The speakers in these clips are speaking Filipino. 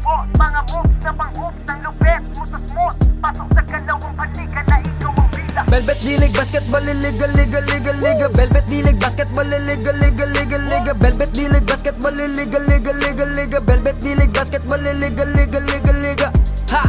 boss. Mga moves na pang-hoops ng lupet mo sa smooth. Pasok sa galawang paligan na ikaw ang bida. Velvet D-League Basketball illegal, legal, legal, legal. Velvet D-League Basketball illegal, legal, legal, legal. Velvet D-League Basketball illegal, legal, legal, legal. Velvet D-League Basketball illegal, legal, legal, legal. Ha!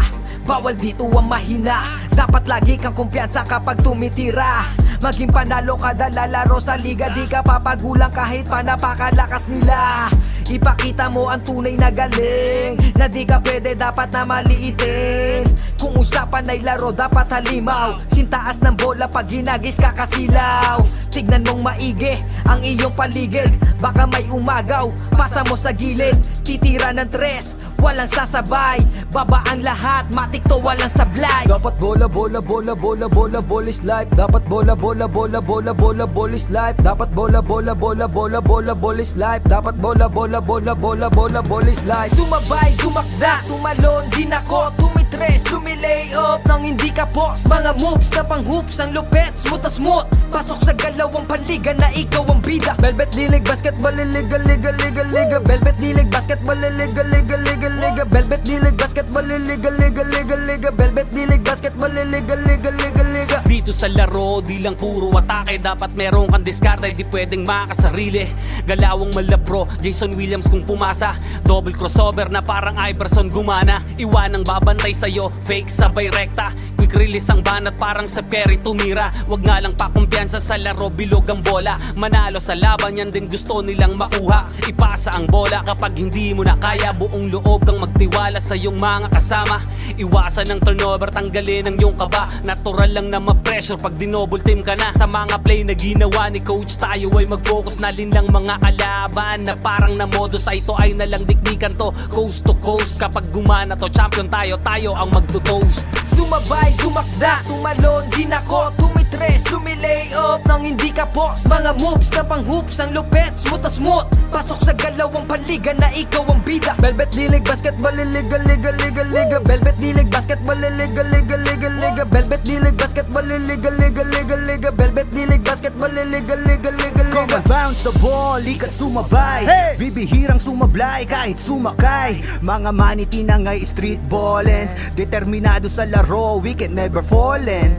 Bawal dito ang mahina. Dapat lagi kang kumpiyansa kapag tumitira. Maging panalo kada lalaro sa liga. Di ka papagulang kahit pa napakalakas nila. Ipakita mo ang tunay na galing. Na di ka pwede dapat na maliitin. Kung usapan ay laro dapat halimaw. Sintaas ng bola pag hinagis kakasilaw. Tignan mong maigi ang iyong paligid. Baka may umagaw, pasa mo sa gilid. Titira ng tres, walang sasabay. Babaan lahat, matik to walang sablay. Dapat bola, bola, bola, bola, bola, bola is life. Dapat bola, bola, bola, bola, bola, bola is life. Dapat bola, bola, bola, bola, bola, bola is life. Dapat bola, bola, bola, bola, bola, bola is life. Sumabay, tumakda, tumalon, din ako, tumitres, lumilay up nang hindi ka boss. Mga moves na pang-hoops, ang lupet, smooth na smooth. Pasok sa galawang paligan na ikaw ang bida. Velvet D-League Basketball illegal, legal, legal, legal. Velvet D-League Basketball illegal, legal, legal, legal. Velvet D-League Basketball illegal, legal, legal, legal. Velvet D-League Basketball illegal, legal, legal, legal. Dito sa laro, di lang puro atake. Dapat meron kang diskarte, di pwedeng makasarili. Galawang malapro, Jason Williams kung pumasa. Double crossover na parang Iverson gumana. Iwanang babantay sa'yo, fake sabay rekta. Quick release ang banat parang sa Perry tumira. Wag nga lang pakumpiyansa sa laro, bilog ang bola. Manalo sa laban, yan din gusto nilang makuha. Ipasa ang bola kapag hindi mo na kaya. Buong loob kang magtiwala sa iyong mga kasama. Iwasan ng turnover, tanggalin ang iyong kaba. Natural lang na ma-pressure pag dinoble team ka na. Sa mga play na ginawa ni coach, tayo ay mag-focus na din ng mga kalaban. Na parang na modus ay ito ay nalang dikdikan to. Coast to coast, kapag gumana to, champion tayo, tayo ang magto-toast. Sumabay, tumakda, tumalon, din ako, tumitres, lumilay up nang hindi ka boss. Mga moves na pang-hoops, ang lupet, smooth na smooth. Pasok sa galawang paligan na ikaw ang bida. Velvet D-League Basketball illegal, legal, legal, legal. Velvet D-League Basketball illegal, legal, legal, legal. Velvet D-League Basketball illegal, legal, legal, legal. Velvet D-League Basketball illegal, legal, legal, legal. Come and bounce the ball, ikat sumabay. Bibihirang sumablay kahit sumakay. Mga maniti na ngay street ballin'. Determinado sa laro, we can never fallen.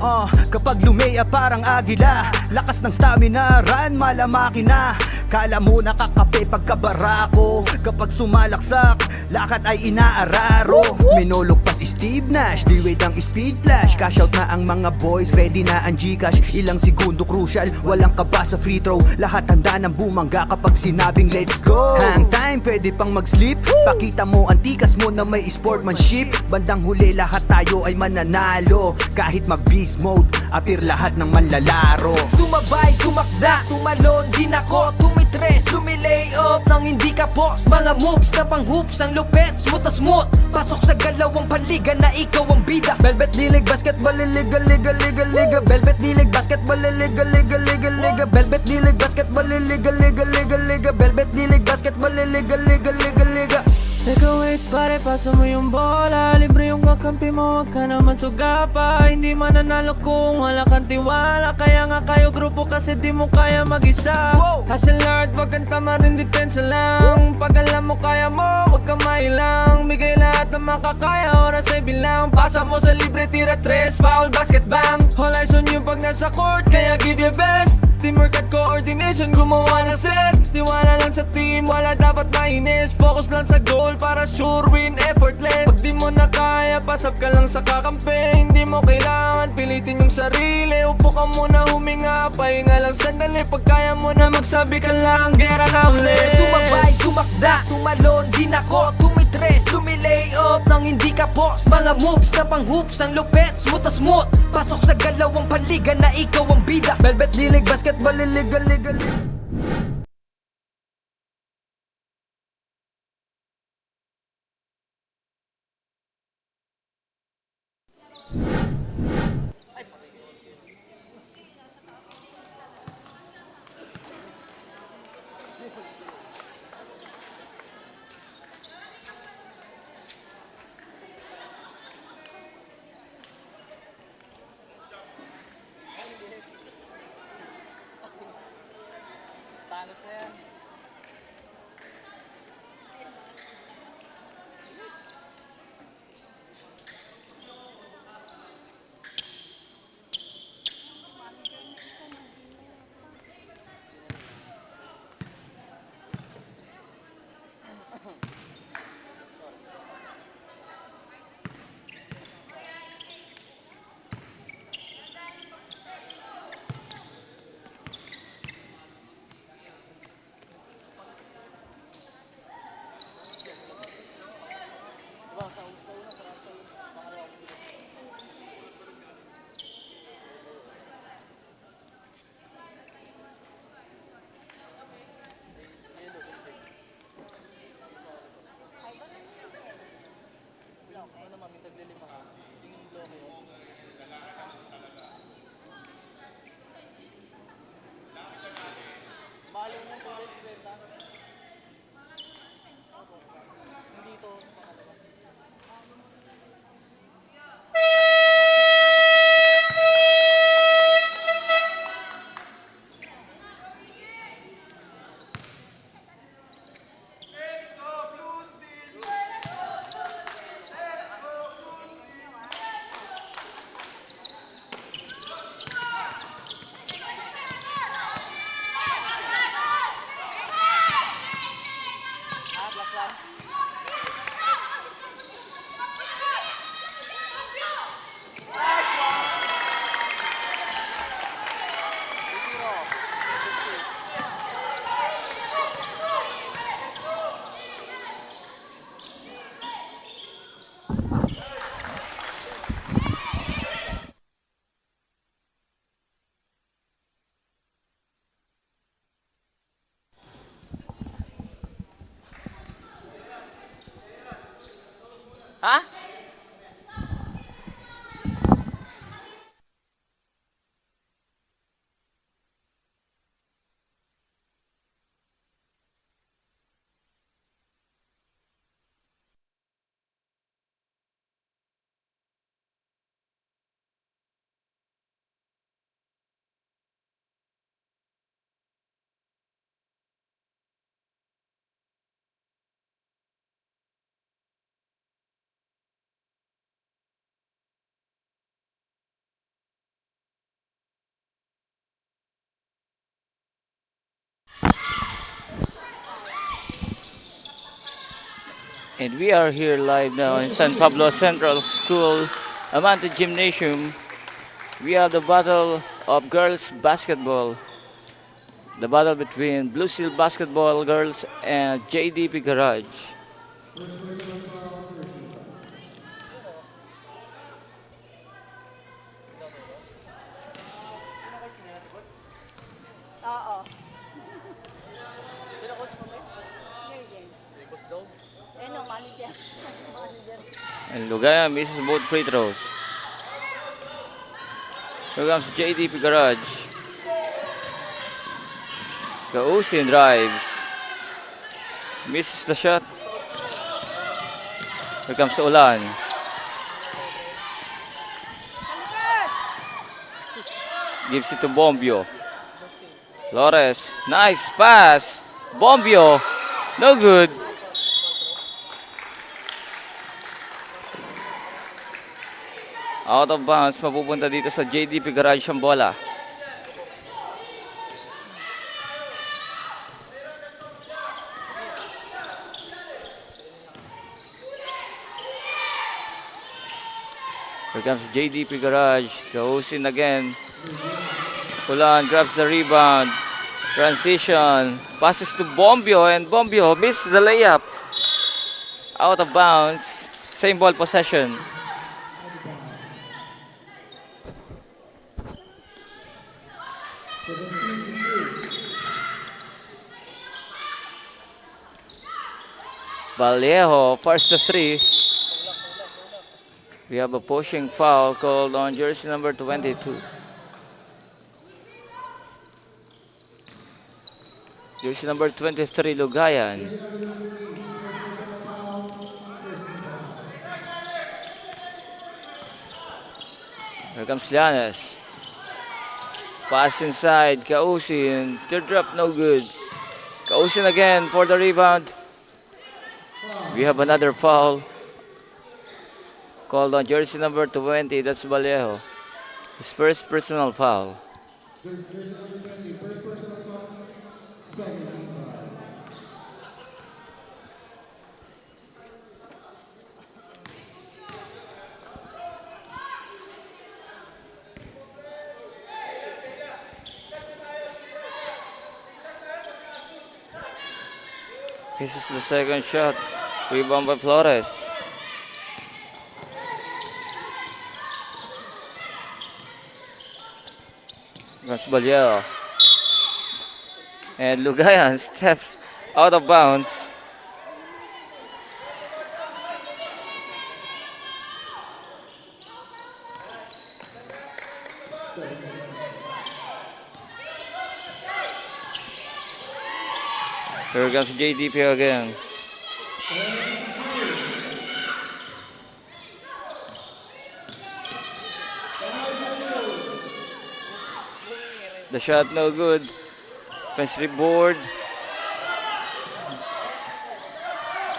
Kapag lumea parang agila, lakas ng stamina, run malamaki na. Kala mo nakakape pagkabarako. Kapag sumalaksak, lakad ay inaararo. Minulog pa si Steve Nash, di wait ang speed flash. Cash out na ang mga boys, ready na ang Gcash. Ilang segundo crucial, walang kaba sa free throw. Lahat handa ng bumangga kapag sinabing let's go. Hang time, pwede pang mag-sleep. Pakita mo ang tikas mo na may sportsmanship. Bandang huli lahat tayo ay mananalo. Kahit mag-beast mode, appear lahat ng manlalaro. Sumabay, tumakda, tumalon, din ako, tumitres, lumilay up nang hindi ka boss. Mga moves na pang-hoops, ang lupet, smooth na smooth. Pasok sa galawang paligan na ikaw ang bida. Velvet D-League Basketball illegal, legal, legal, legal. Velvet D-League Basketball illegal, legal, legal, legal. Velvet D-League Basketball illegal, legal, legal, legal. Velvet D-League Basketball illegal, legal, legal, legal. Teka wait pare, pasa mo yung bola. Libre yung kakampi mo, wag ka naman sugapa. Hindi mananalo kung wala kang tiwala. Kaya nga kayo grupo kasi di mo kaya mag-isa. Hustle hard, wag kang tama rin, depensa lang. Pag alam mo kaya mo, wag kang mailang. Bigay lahat ng makakaya, oras ay bilang. Pasa mo sa libre, tira tres, foul, basket bang. All eyes on you pag nasa court, kaya give your best. Teamwork at coordination, gumawa na set. Tiwala lang sa team, wala dapat mainis. Focus lang sa goal para sure win, effortless. Pag di mo na kaya, pasap ka lang sa kakampi. Hindi mo kailangan pilitin yung sarili. Upo ka muna, huminga, pahinga lang sandali. Pag kaya mo na magsabi ka lang, gera na ulit. Sumabay, tumakda, tumalon, din ako, tumitres, lumilay up nang hindi ka boss. Mga moves na pang-hoops, ang lupet, smooth na smooth. Pasok sa galawang paligan na ikaw ang bida. Velvet D-League Basketball illegal, legal, legal. Tanos na yan. Ha? And we are here live now in San Pablo Central School, Amante Gymnasium. We have the battle of girls basketball. The battle between Blue Seal Basketball Girls and JDP Garage. Oo. Ano, manager. Manager. And Lugaya misses both free throws. Here comes JDP Garage. Gaussian drives. Misses the shot. Here comes Ulan. Gives it to Bombio. Flores. Nice pass. Bombio. No good. Out of bounds. Mapupunta dito sa JDP Garage ang bola. Here comes JDP Garage. Gausin again. Ulan grabs the rebound. Transition. Passes to Bombio and Bombio misses the layup. Out of bounds. Same ball possession. Vallejo first to three. We have a pushing foul called on jersey number 22. Jersey number 23, Lugayan. Here comes Llanes. Pass inside, Kausin. Teardrop, no good. Kausin again for the rebound. We have another foul called on jersey number 20, that's Vallejo. His first personal foul. This is the second shot. Rebound by Flores. That's Vallejo. And Lugayan steps out of bounds. Here comes JDP again. The shot no good. Defensive board.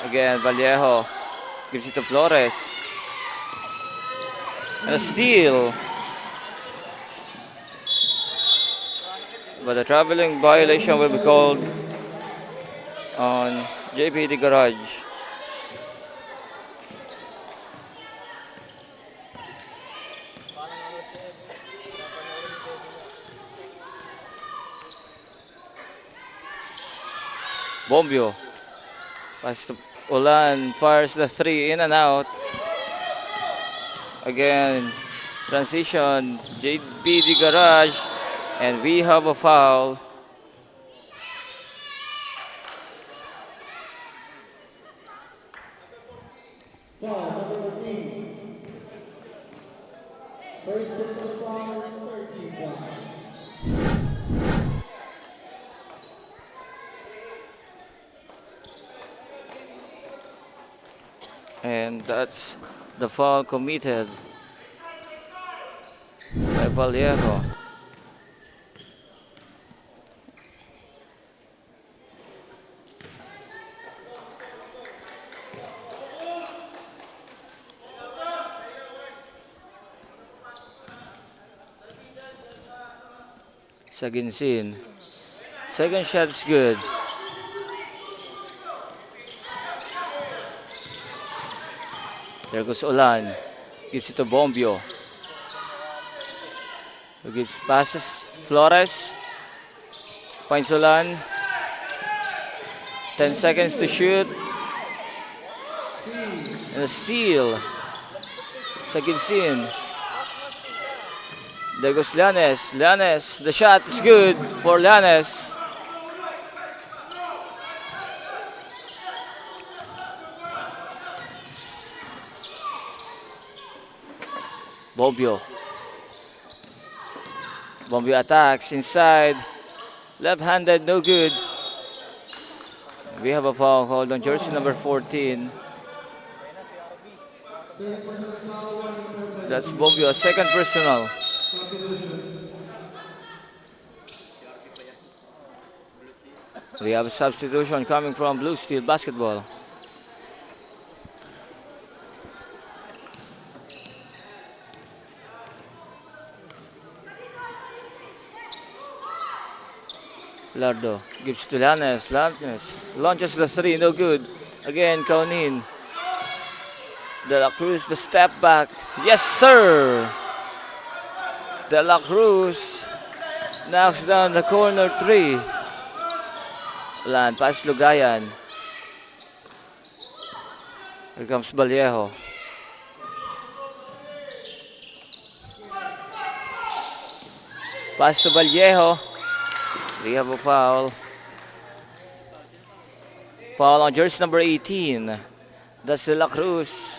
Again, Vallejo gives it to Flores. And a steal. But a traveling violation will be called on JPD Garage. Bombio. Pass to Ulan. Fires the 3 in and out. Again, transition. JPD Garage. And we have a foul. And that's the foul committed by Vallejo. Saginsin. Second shot is good. There goes Ulan. Gives it to Bombio. Who gives passes? Flores. Finds Ulan. 10 seconds to shoot. And a steal. Saginsin. There goes Llanes. Llanes. The shot is good for Llanes. Bombio. Bombio attacks inside. Left-handed, no good. We have a foul called on jersey number 14. That's Bombio, a second personal. We have a substitution coming from Blue Steel Basketball. Lardo gives to Llanes. Llanes launches the 3, no good. Again, Kaunin. De La Cruz, the step back. Yes, sir! De La Cruz knocks down the corner 3. Ulan, pass Lugayan. Here comes Vallejo. Pass to Vallejo. We have a foul. Foul on jersey number 18. That's De La Cruz.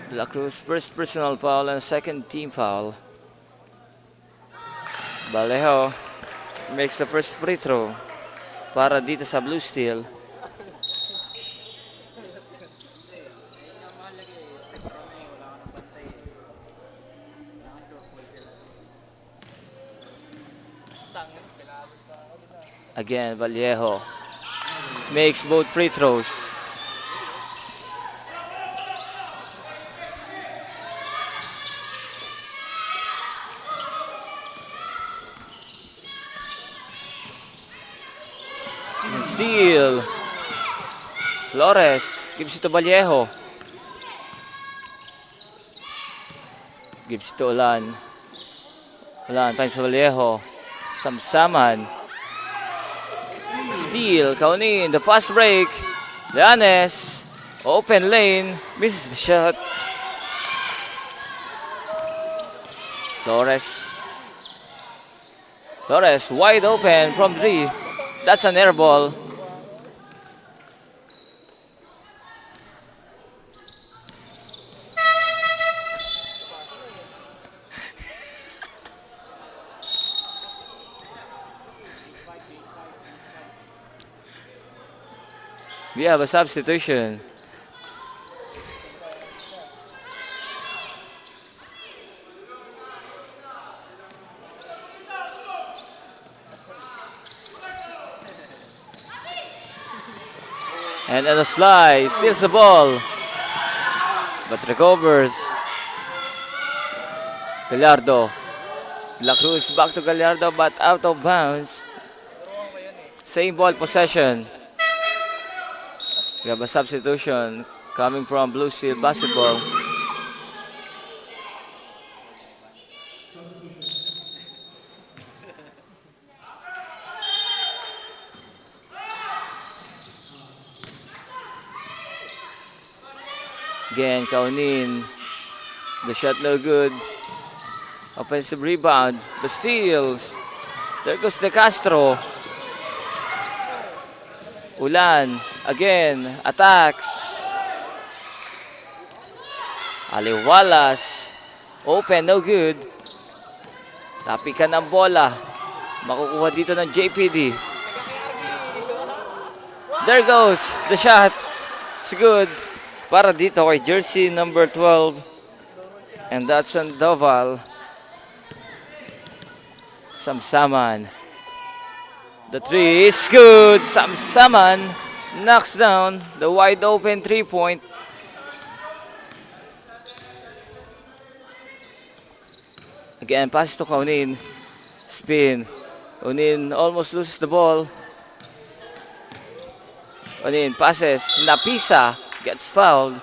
De La Cruz, first personal foul and second team foul. Vallejo makes the first free throw para dito sa Blue Steel. Again, Vallejo makes both free throws. And steal. Flores gives it to Vallejo. Gives it to Ulan. Ulan finds Vallejo. Samsaman. Steal, Kaunin, the fast break. Llanes, open lane, misses the shot. Flores. Flores wide open from 3. That's an air ball. We have a substitution. And a slide, steals the ball, but recovers. Gallardo La Cruz back to Gallardo but out of bounds. Same ball possession. We have a substitution coming from Blue Steel Basketball. Again, Kaunin. The shot no good. Offensive rebound. The steals. There goes De Castro. Ulan. Again. Attacks. Aliwalas. Open. No good. Tapikan ang bola. Makukuha dito ng JPD. There goes the shot. It's good. Para dito kay jersey number 12. And that's Sandoval. Samsaman. The three is good. Samsaman knocks down the wide open 3-point. Again, pass to Kaunin. Spin. Kaunin almost loses the ball. Kaunin passes. Napisa gets fouled.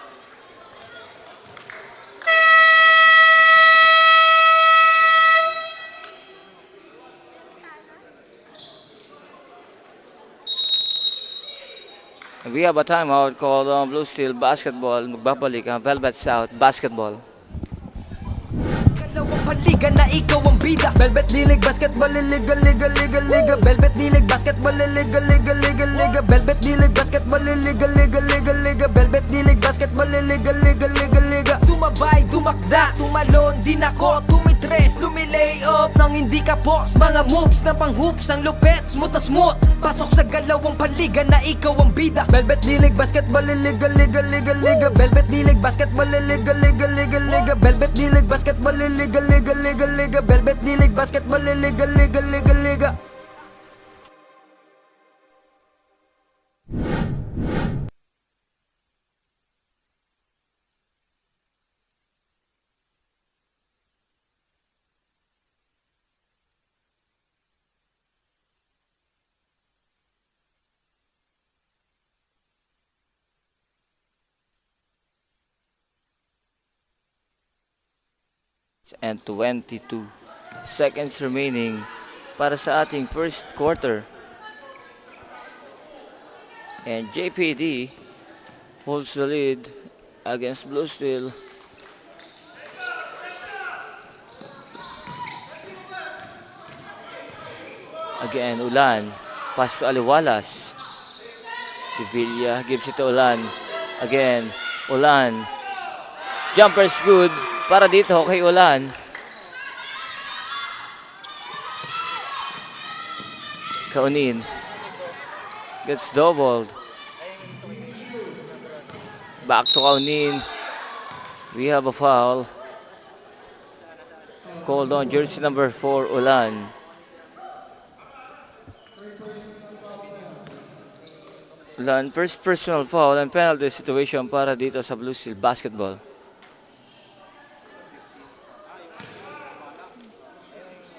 We have a timeout called on Blue Steel Basketball. Magbabalik ang Velvet South Basketball. Dalawang paliga na ikaw ang bida. Velvet Dilig Basketball, liga, liga, liga, liga. Velvet Dilig Basketball, liga, liga, liga, liga. Velvet Dilig Basketball, liga, liga, liga, liga. Velvet Dilig Basketball, liga, liga, liga, liga. Sumabay, dumakda, tumalon din ako. Tumitres, lumilay up nang hindi ka post. Mga moves na pang hoops, ang lupet, smooth na smooth. Pasok sa galawang paliga na ikaw ang bida. Velvet Dilig Basketball, liga, liga, liga, liga. Velvet Dilig Basketball, liga, liga, liga, liga. Velvet Dilig Basketball, liga, liga, liga, liga. Velvet Dilig Basketball, liga, liga, liga, liga. And 22 seconds remaining para sa ating first quarter. And JPD holds the lead against Blue Steel. Again, Ulan. Pass to Aliwalas. Divilla gives it to Ulan. Again, Ulan. Jumper's good para dito kay Ulan. Kaunin gets doubled. Back to Kaunin. We have a foul called on jersey number 4, Ulan. Ulan, first personal foul and penalty situation para dito sa Blue Steel Basketball.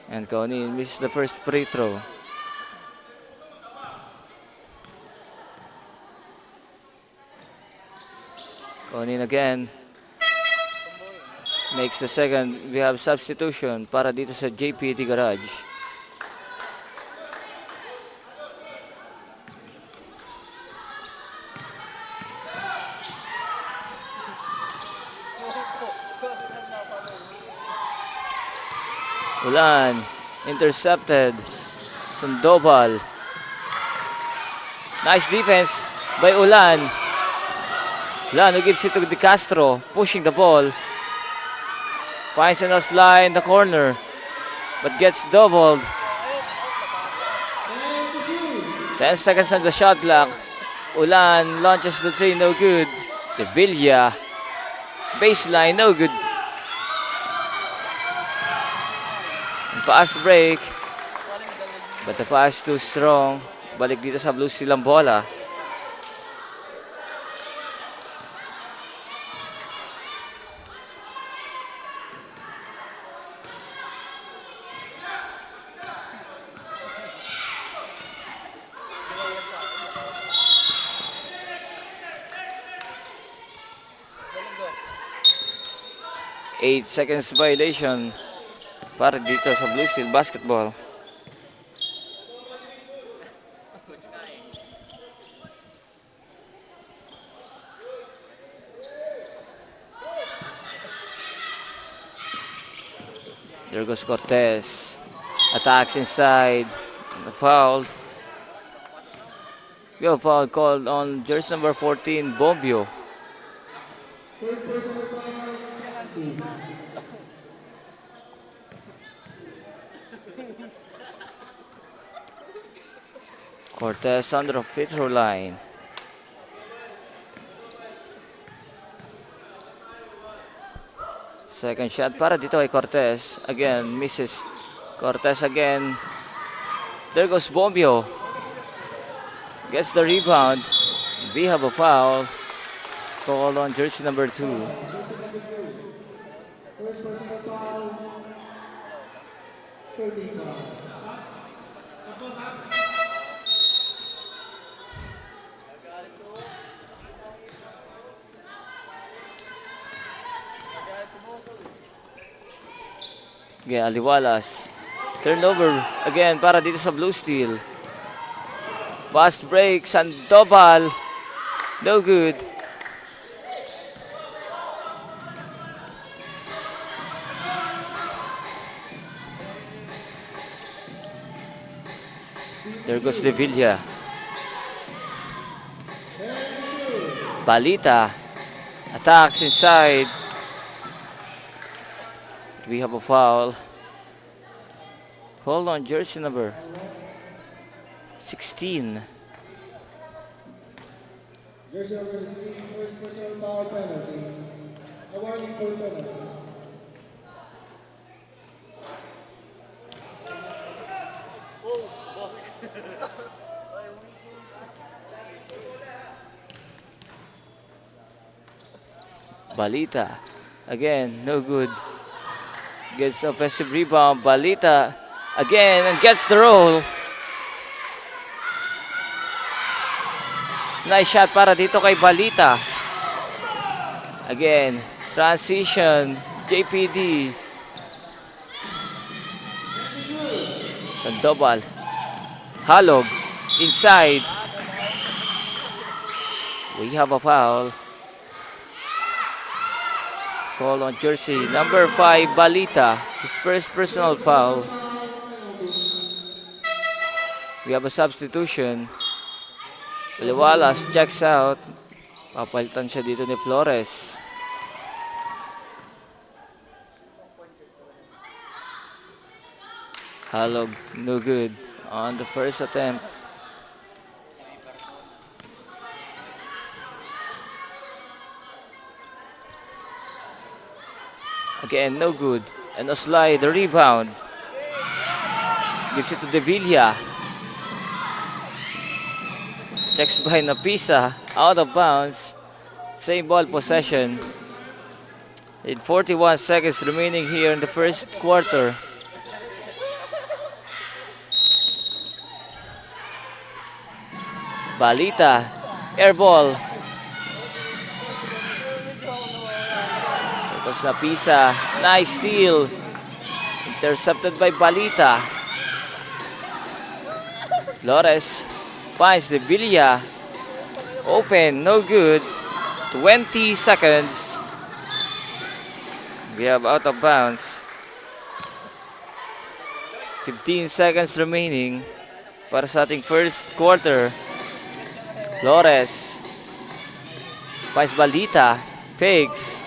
And Kaunin misses the first free throw. Kaunin again makes the second. We have substitution para dito sa JPD Garage. Ulan, intercepted. Sandoval. Nice defense by Ulan. Ulan who gives it to De Castro, pushing the ball. Finds a slide in the corner, but gets doubled. 10 seconds on the shot clock. Ulan launches the three, no good. Divilla, baseline, no good. Pass break, but the pass too strong. Balik dito sa Blue Steel ang bola. 8 seconds violation para dito sa Blue Steel Basketball. There goes Cortez. Attacks inside. Foul. We have foul called on jersey number 14, Bombio. Cortez under the free throw line. Second shot para dito kay Cortez. Again, misses. Cortez again. There goes Bombio. Gets the rebound. We have a foul. Call on jersey number 2. Okay, Aliwalas. Turnover again para dito sa Blue Steel. Fast break, Sandoval. No good. There goes De Villa. Balita. Attacks inside. We have a foul. Hold on, jersey number 16. Jersey number 16, first personal foul penalty. A warning for penalty. Balita. Again, no good. Gets the offensive rebound. Balita again and gets the roll. Nice shot para dito kay Balita. Again, transition. JPD. Sandoval. Halog. Inside. We have a foul. Call on jersey number 5, Balita. His first personal foul. We have a substitution. Aliwalas checks out. Papalitan siya dito ni Flores. Halog, no good on the first attempt. Again, no good. And Oslay, the rebound. Gives it to De Villa. Checks by Napisa. Out of bounds. Same ball possession. In 41 seconds remaining here in the first quarter. Balita. Air ball. Napisa, nice steal. Intercepted by Balita. Flores finds De Villa. Open, no good. 20 seconds. We have out of bounds. 15 seconds remaining para sa ating first quarter. Flores finds Balita. Fakes.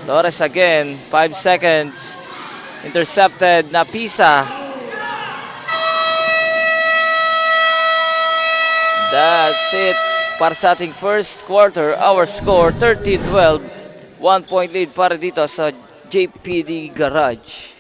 Flores again, 5 seconds. Intercepted, Napisa. That's it para sa ating first quarter. Our score, 13-12. 1 point lead para dito sa JPD Garage.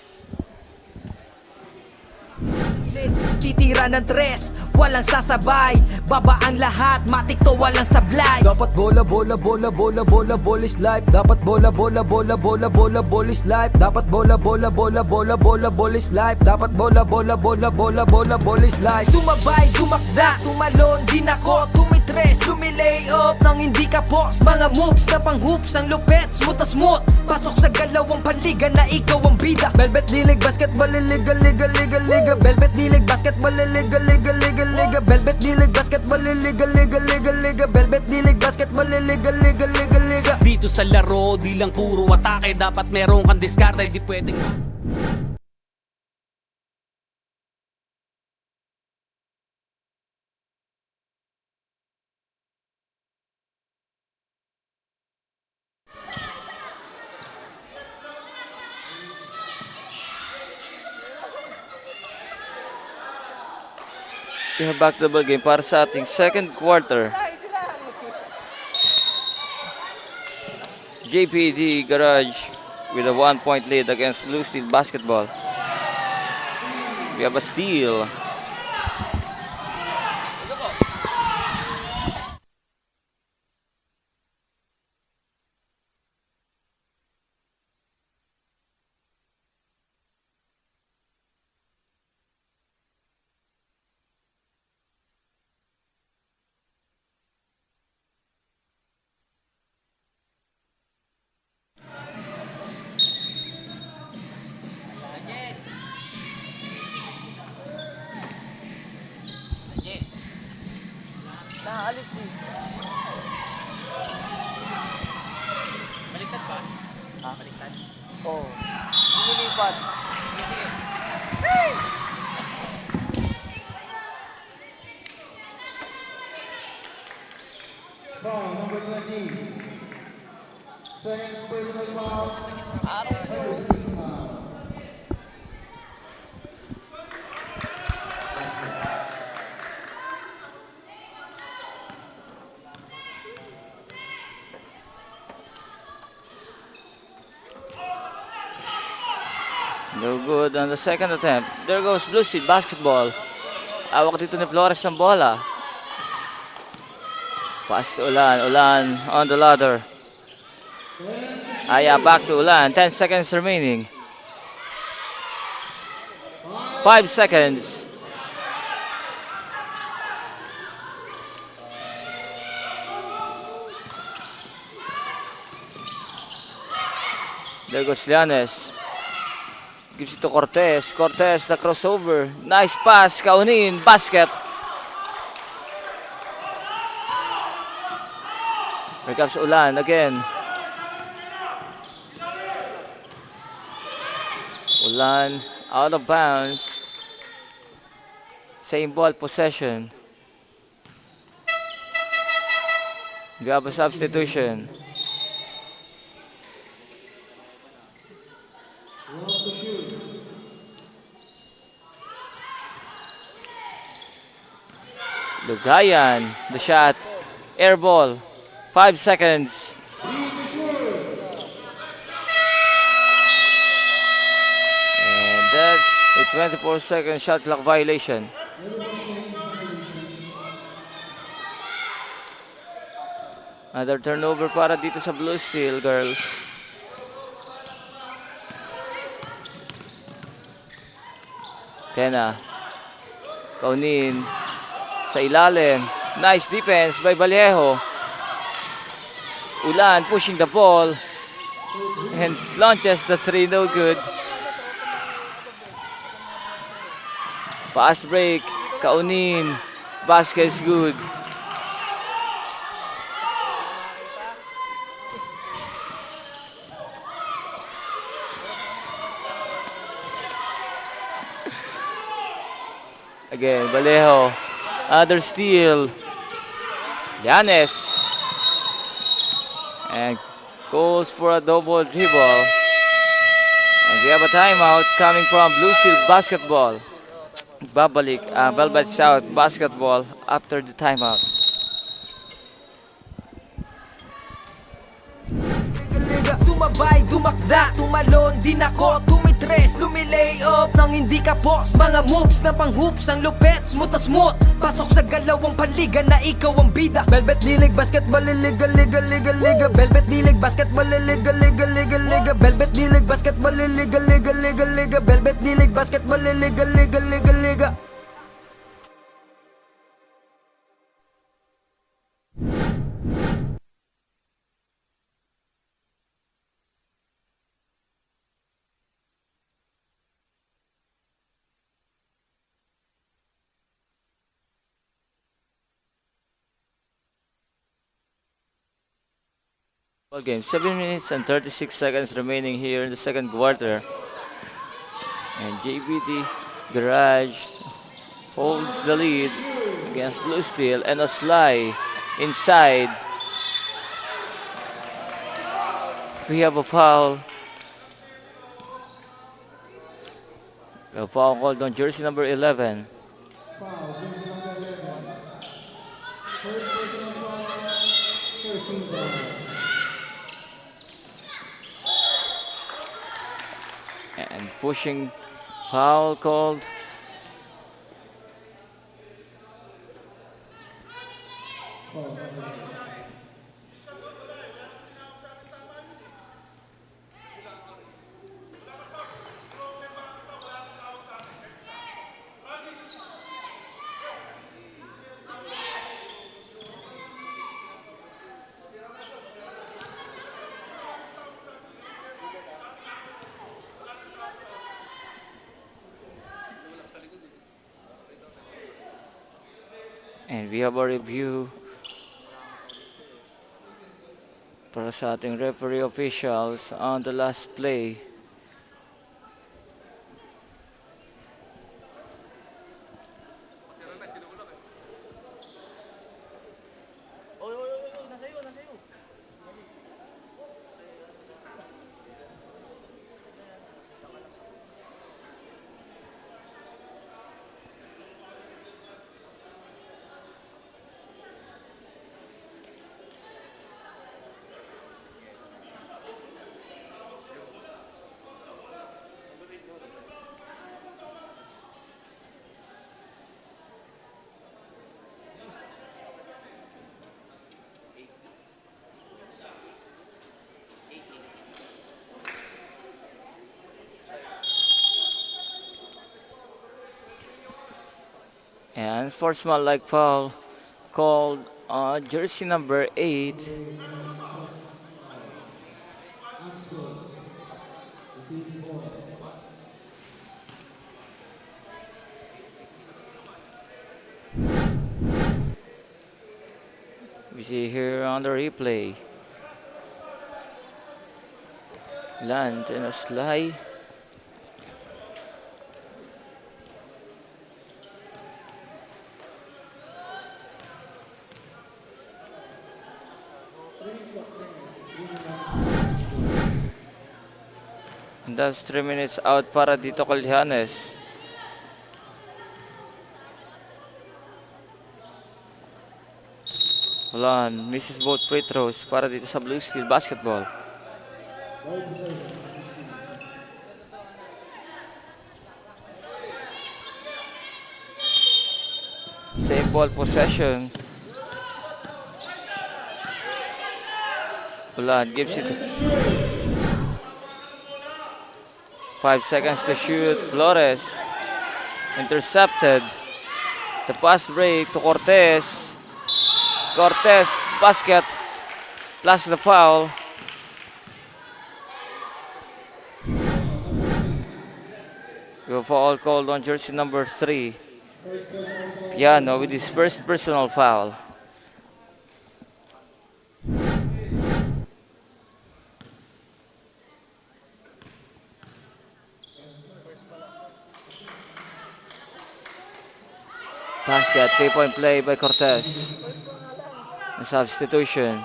Titira ng tres, walang sasabay. Babaan lahat, matik to walang sablay. Dapat bola, bola, bola, bola, bola, bola is life. Dapat bola, bola, bola, bola, bola, bola is life. Dapat bola, bola, bola, bola, bola, bola is life. Dapat bola, bola, bola, bola, bola, bola is life. Sumabay, gumakda, tumalon din ako. Tumitry tumitres, lumilay up nang hindi ka post. Mga moves na pang hoops, ang lupet, smooth na smooth. Pasok sa galawang panliga na ikaw ang bida. Velvet Dilig Basketball Liga, liga, liga, liga. Velvet Dilig Basketball Liga, liga, liga, liga. Velvet Dilig Basketball Liga, liga, liga, liga. Velvet Dilig Basketball Liga, liga, liga, liga. Dito sa laro, di lang puro atake. Dapat meron kang diskarte, di pwedeng We have back to the ball game para sa ating second quarter. JPD Garage with a 1-point lead against Blue Steel Basketball. We have a steal. Foul, number 20. Second personal foul. First team foul. No good on the second attempt. There goes Blue Steel Basketball. Awak dito ni Flores ng bola. Pass to Ulan. Ulan on the ladder. Aya back to Ulan. 10 seconds remaining. 5 seconds. There goes Llanes. Gives it to Cortez. Cortez, the crossover. Nice pass. Kaunin. Basket. Here comes Ulan again. Ulan out of bounds. Same ball possession. We have a substitution. Lugayan, the shot, air ball, 5 seconds. And that's a 24-second shot clock violation. Another turnover para dito sa Blue Steel girls. Tena, Kaunin. Sa ilalim. Nice defense by Vallejo. Ulan pushing the ball. And launches the three, no good. Fast break. Kaunin. Basket is good. Again, Vallejo. Another steal. Llanes. And goes for a double dribble. And we have a timeout coming from Blue Steel Basketball. Babalik, Velvet South Basketball after the timeout. Sumabay, dumakda, tumalon, din ako tumitres, lumilay up nang hindi ka post. Mga moves na pang hoops, ang lupet, smooth na smooth. Pasok sa galawang panliga na ikaw ang bida. Velvet Dilig Basketball Liga, liga, liga, liga. Velvet Dilig Basketball Liga, liga, liga, liga. Velvet Dilig Basketball Liga, liga, liga, liga. Velvet Dilig Basketball Liga, liga, liga, liga. Ball game, 7 minutes and 36 seconds remaining here in the second quarter. And JBD Garage holds the lead against Blue Steel, and Oslay inside. We have a foul. A foul called on jersey number 11. Foul, jersey number 11. First personal foul, first team foul. And pushing foul called. Foul. And we have a review para sa ating referee officials on the last play. And sportsmanlike foul called on jersey number 8. We see here on the replay. Land and Oslay. And that's 3 minutes out para dito kay Llanes. Wala, misses both free throws para dito sa Blue Steel Basketball. Same ball possession. Wala, gives it 5 seconds to shoot. Flores intercepted. The pass break to Cortez. Cortez basket plus the foul. We have foul called on jersey number 3. Piano with his first personal foul. Basket, 3-point play by Cortez. A substitution.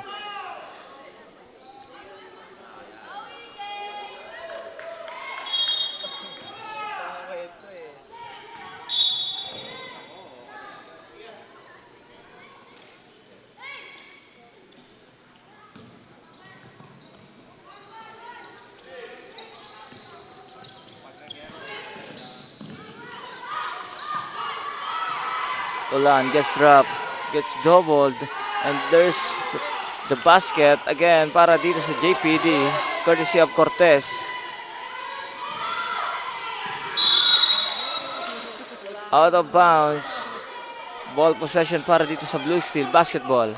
Ulan gets dropped, gets doubled, and there's the basket again para dito sa JPD, courtesy of Cortez. Out of bounds. Ball possession para dito sa Blue Steel Basketball.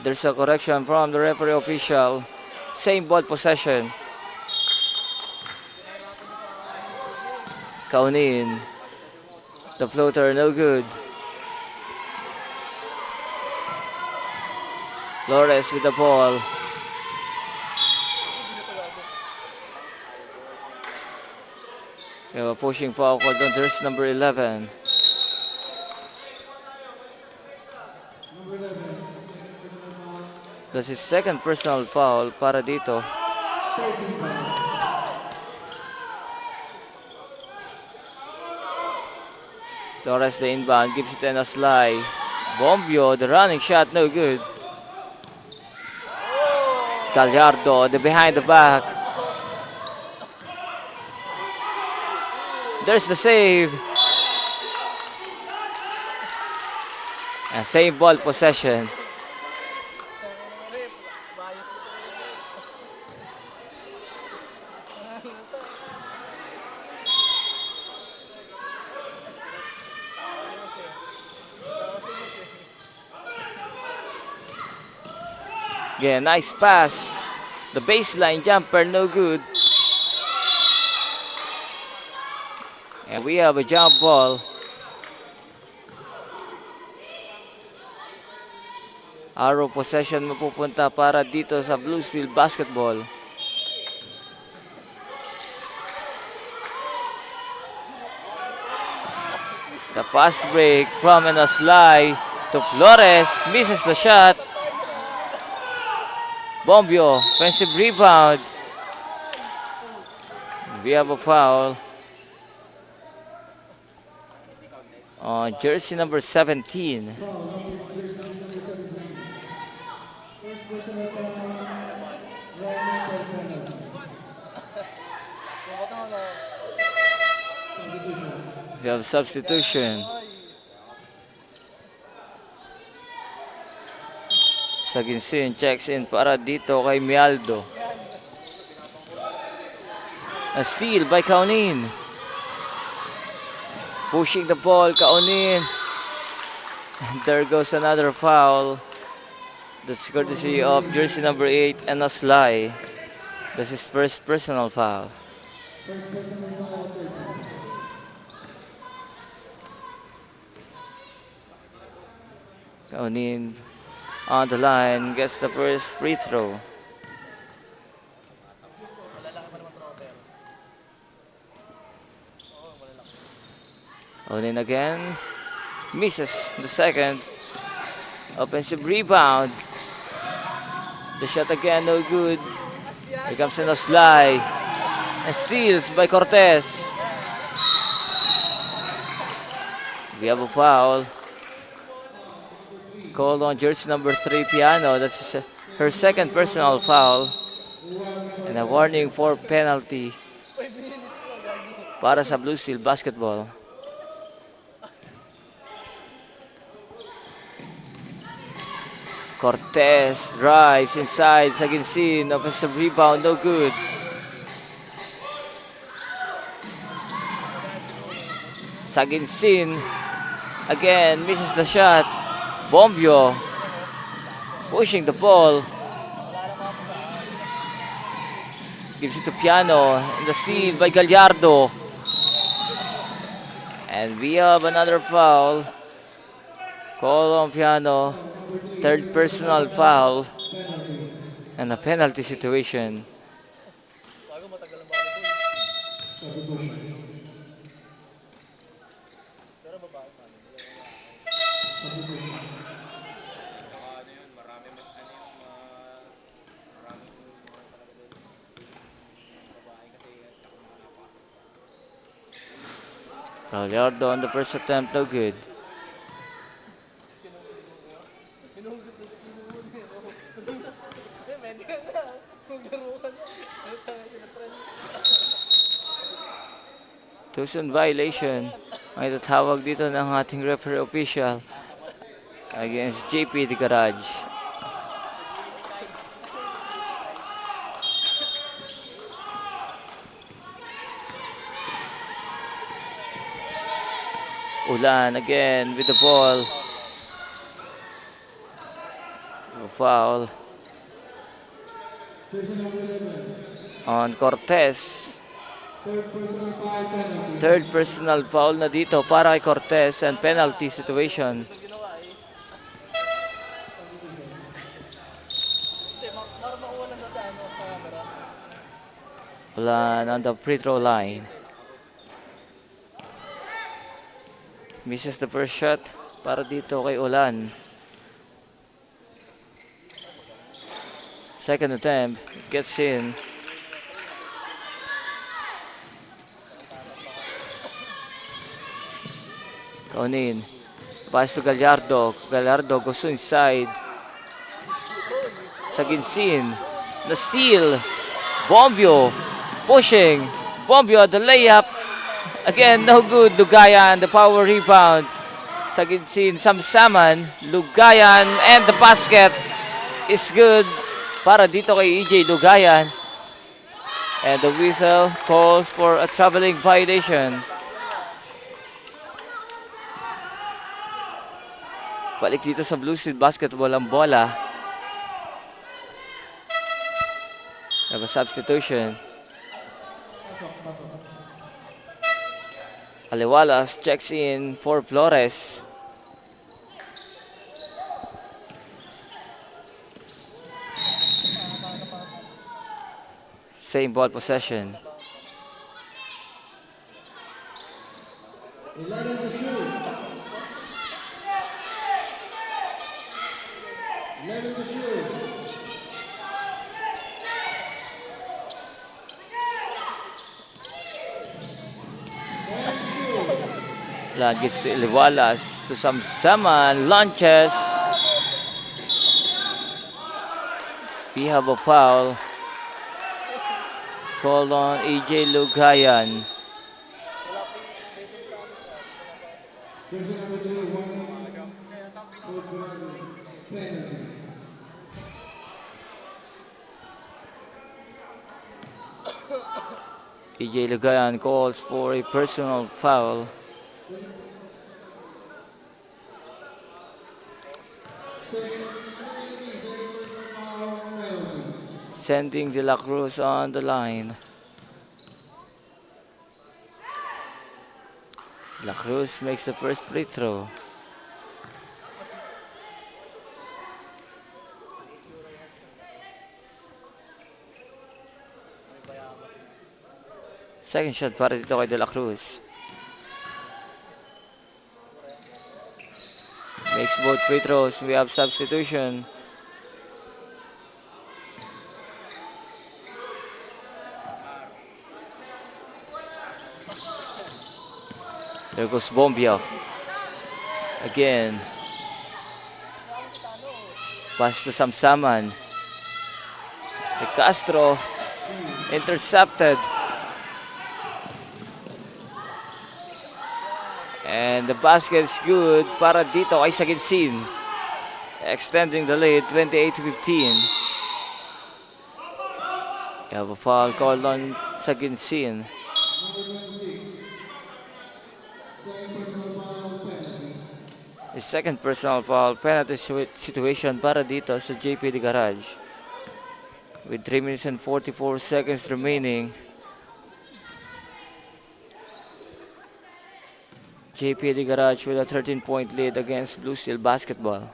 There's a correction from the referee official. Same ball possession. Kaunin. The floater, no good. Flores with the ball. We have a pushing foul called on jersey number 11. That's his second personal foul para dito. Flores the inbound, gives it in a slide. Bombio, the running shot, no good. Gallardo, the behind the back. There's the save. And save ball possession. Again, nice pass. The baseline jumper, no good. And we have a jump ball. Arrow possession mapupunta para dito sa Blue Steel Basketball. The fast break from Enoslay to Flores. Misses the shot. Bombio, offensive rebound. We have a foul on jersey number 17. We have substitution. Saginsin checks in para dito kay Mialdo. A steal by Kaunin. Pushing the ball, Kaunin. And there goes another foul. That's courtesy of jersey number 8, Enoslay. This is first personal foul. Kaunin on the line, gets the first free throw. Kaunin again, misses the second. Offensive rebound. The shot again, no good. Here comes Enoslay. And steals by Cortez. We have a foul called on jersey number 3, Piano. That's her second personal foul. And a warning for penalty para sa Blue Steel Basketball. Cortez drives inside. Saginsin, offensive rebound, no good. Saginsin again misses the shot. Bombio pushing the ball. Gives it to Piano. And the steal by Gallardo. And we have another foul. Call on Piano. Third personal foul. And a penalty situation. Gallardo on the first attempt, no good. Tuition violation ang itatawag dito ng ating referee official against JP de Garage. Ulan again with the ball. A foul on Cortez. Third personal foul na dito para kay Cortez and penalty situation. Ulan on the free throw line. Misses the first shot para dito kay Ulan. Second attempt, gets in. Kaunin. Pass to Gallardo. Gallardo goes inside. Saginsin. The steal. Bombio. Pushing. Bombio the layup. Again, no good. Lugayan, the power rebound. Saginsin, Samsaman. Lugayan, and the basket is good para dito kay EJ Lugayan. And the whistle calls for a traveling violation. Balik dito sa Blue Steel Basketball ang bola. Have a substitution. Aliwalas checks in for Flores. Same ball possession. 11 to shoot. 11 to shoot. Lan gets to Aliwalas to Samsaman. Launches. We have a foul called on EJ Lugayan. Jersey number 2, 1. Penalty. EJ Lugayan calls for a personal foul. Sending De La Cruz on the line. De La Cruz makes the first free throw. Second shot para dito kay De La Cruz. Makes both free throws. We have substitution. There goes Bombio. Again. Pass to Samsaman. De Castro. Intercepted. And the basket is good para dito kay Saginsin. Extending the lead, 28-15. You have a foul called on Saginsin. The second personal foul penalty situation para dito sa JP de Garage. With 3 minutes and 44 seconds remaining. JP de Garage with a 13-point lead against Blue Steel Basketball.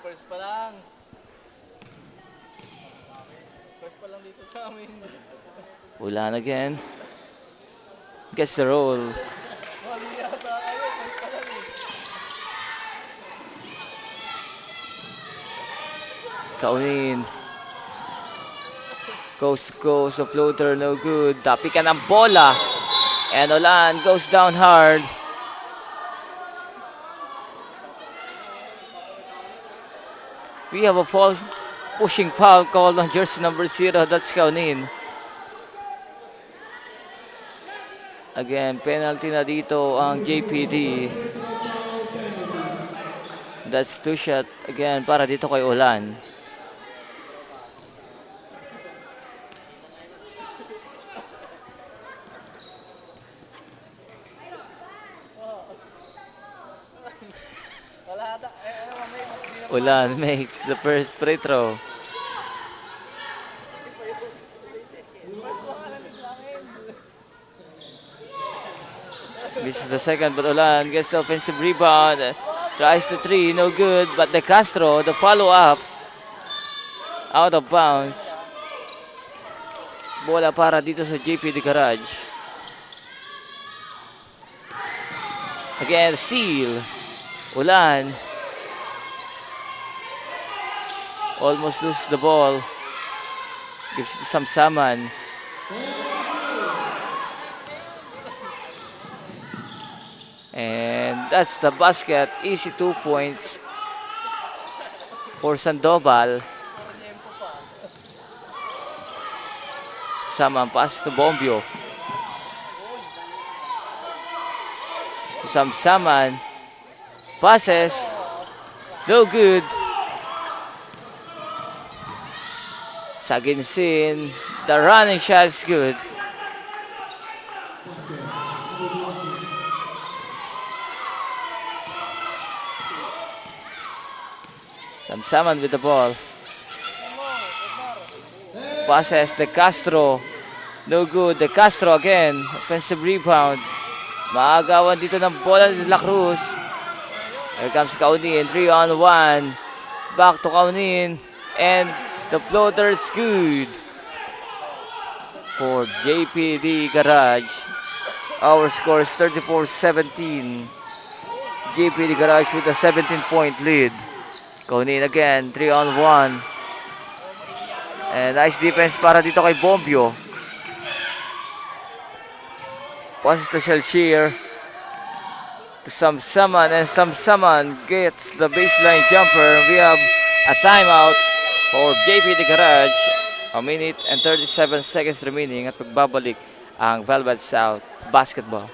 First pa lang. First pa lang dito sa amin. Ulan again. Gets the roll. Kaunin. Coast to coast, a floater, no good. Tapikan ang bola. And Ulan goes down hard. We have a pushing foul called on jersey number 0. That's Kaunin. Again, penalty na dito ang JPD. That's 2 shot again para dito kay Ulan. Ulan makes the first free throw. Misses the second, but Ulan gets the offensive rebound. Tries the three, no good. But De Castro, the follow-up. Out of bounds. Bola para dito sa JP de Garage. Again, steal. Ulan. Almost lose the ball. Gives it to Samsaman. And that's the basket. Easy 2 points for Sandoval. Samsaman passes to Bombio. To Samsaman. Passes. No good. Saginsin. The running shot is good. Samsaman with the ball. Passes De Castro. No good. De Castro again. Offensive rebound. Maagawan dito ng bola ni De La Cruz. Here comes Kaunin. 3-on-1. Back to Kaunin. And the floater is good for JPD Garage. Our score is 34-17. JPD Garage with a 17-point lead. Kaunin again, 3-on-1. And nice defense para dito kay Bombio. Passes to Shelshire. To Samsaman, and Samsaman gets the baseline jumper. We have a timeout for JP de Garage. 1 minute and 37 seconds remaining at magbabalik ang Velvet South Basketball.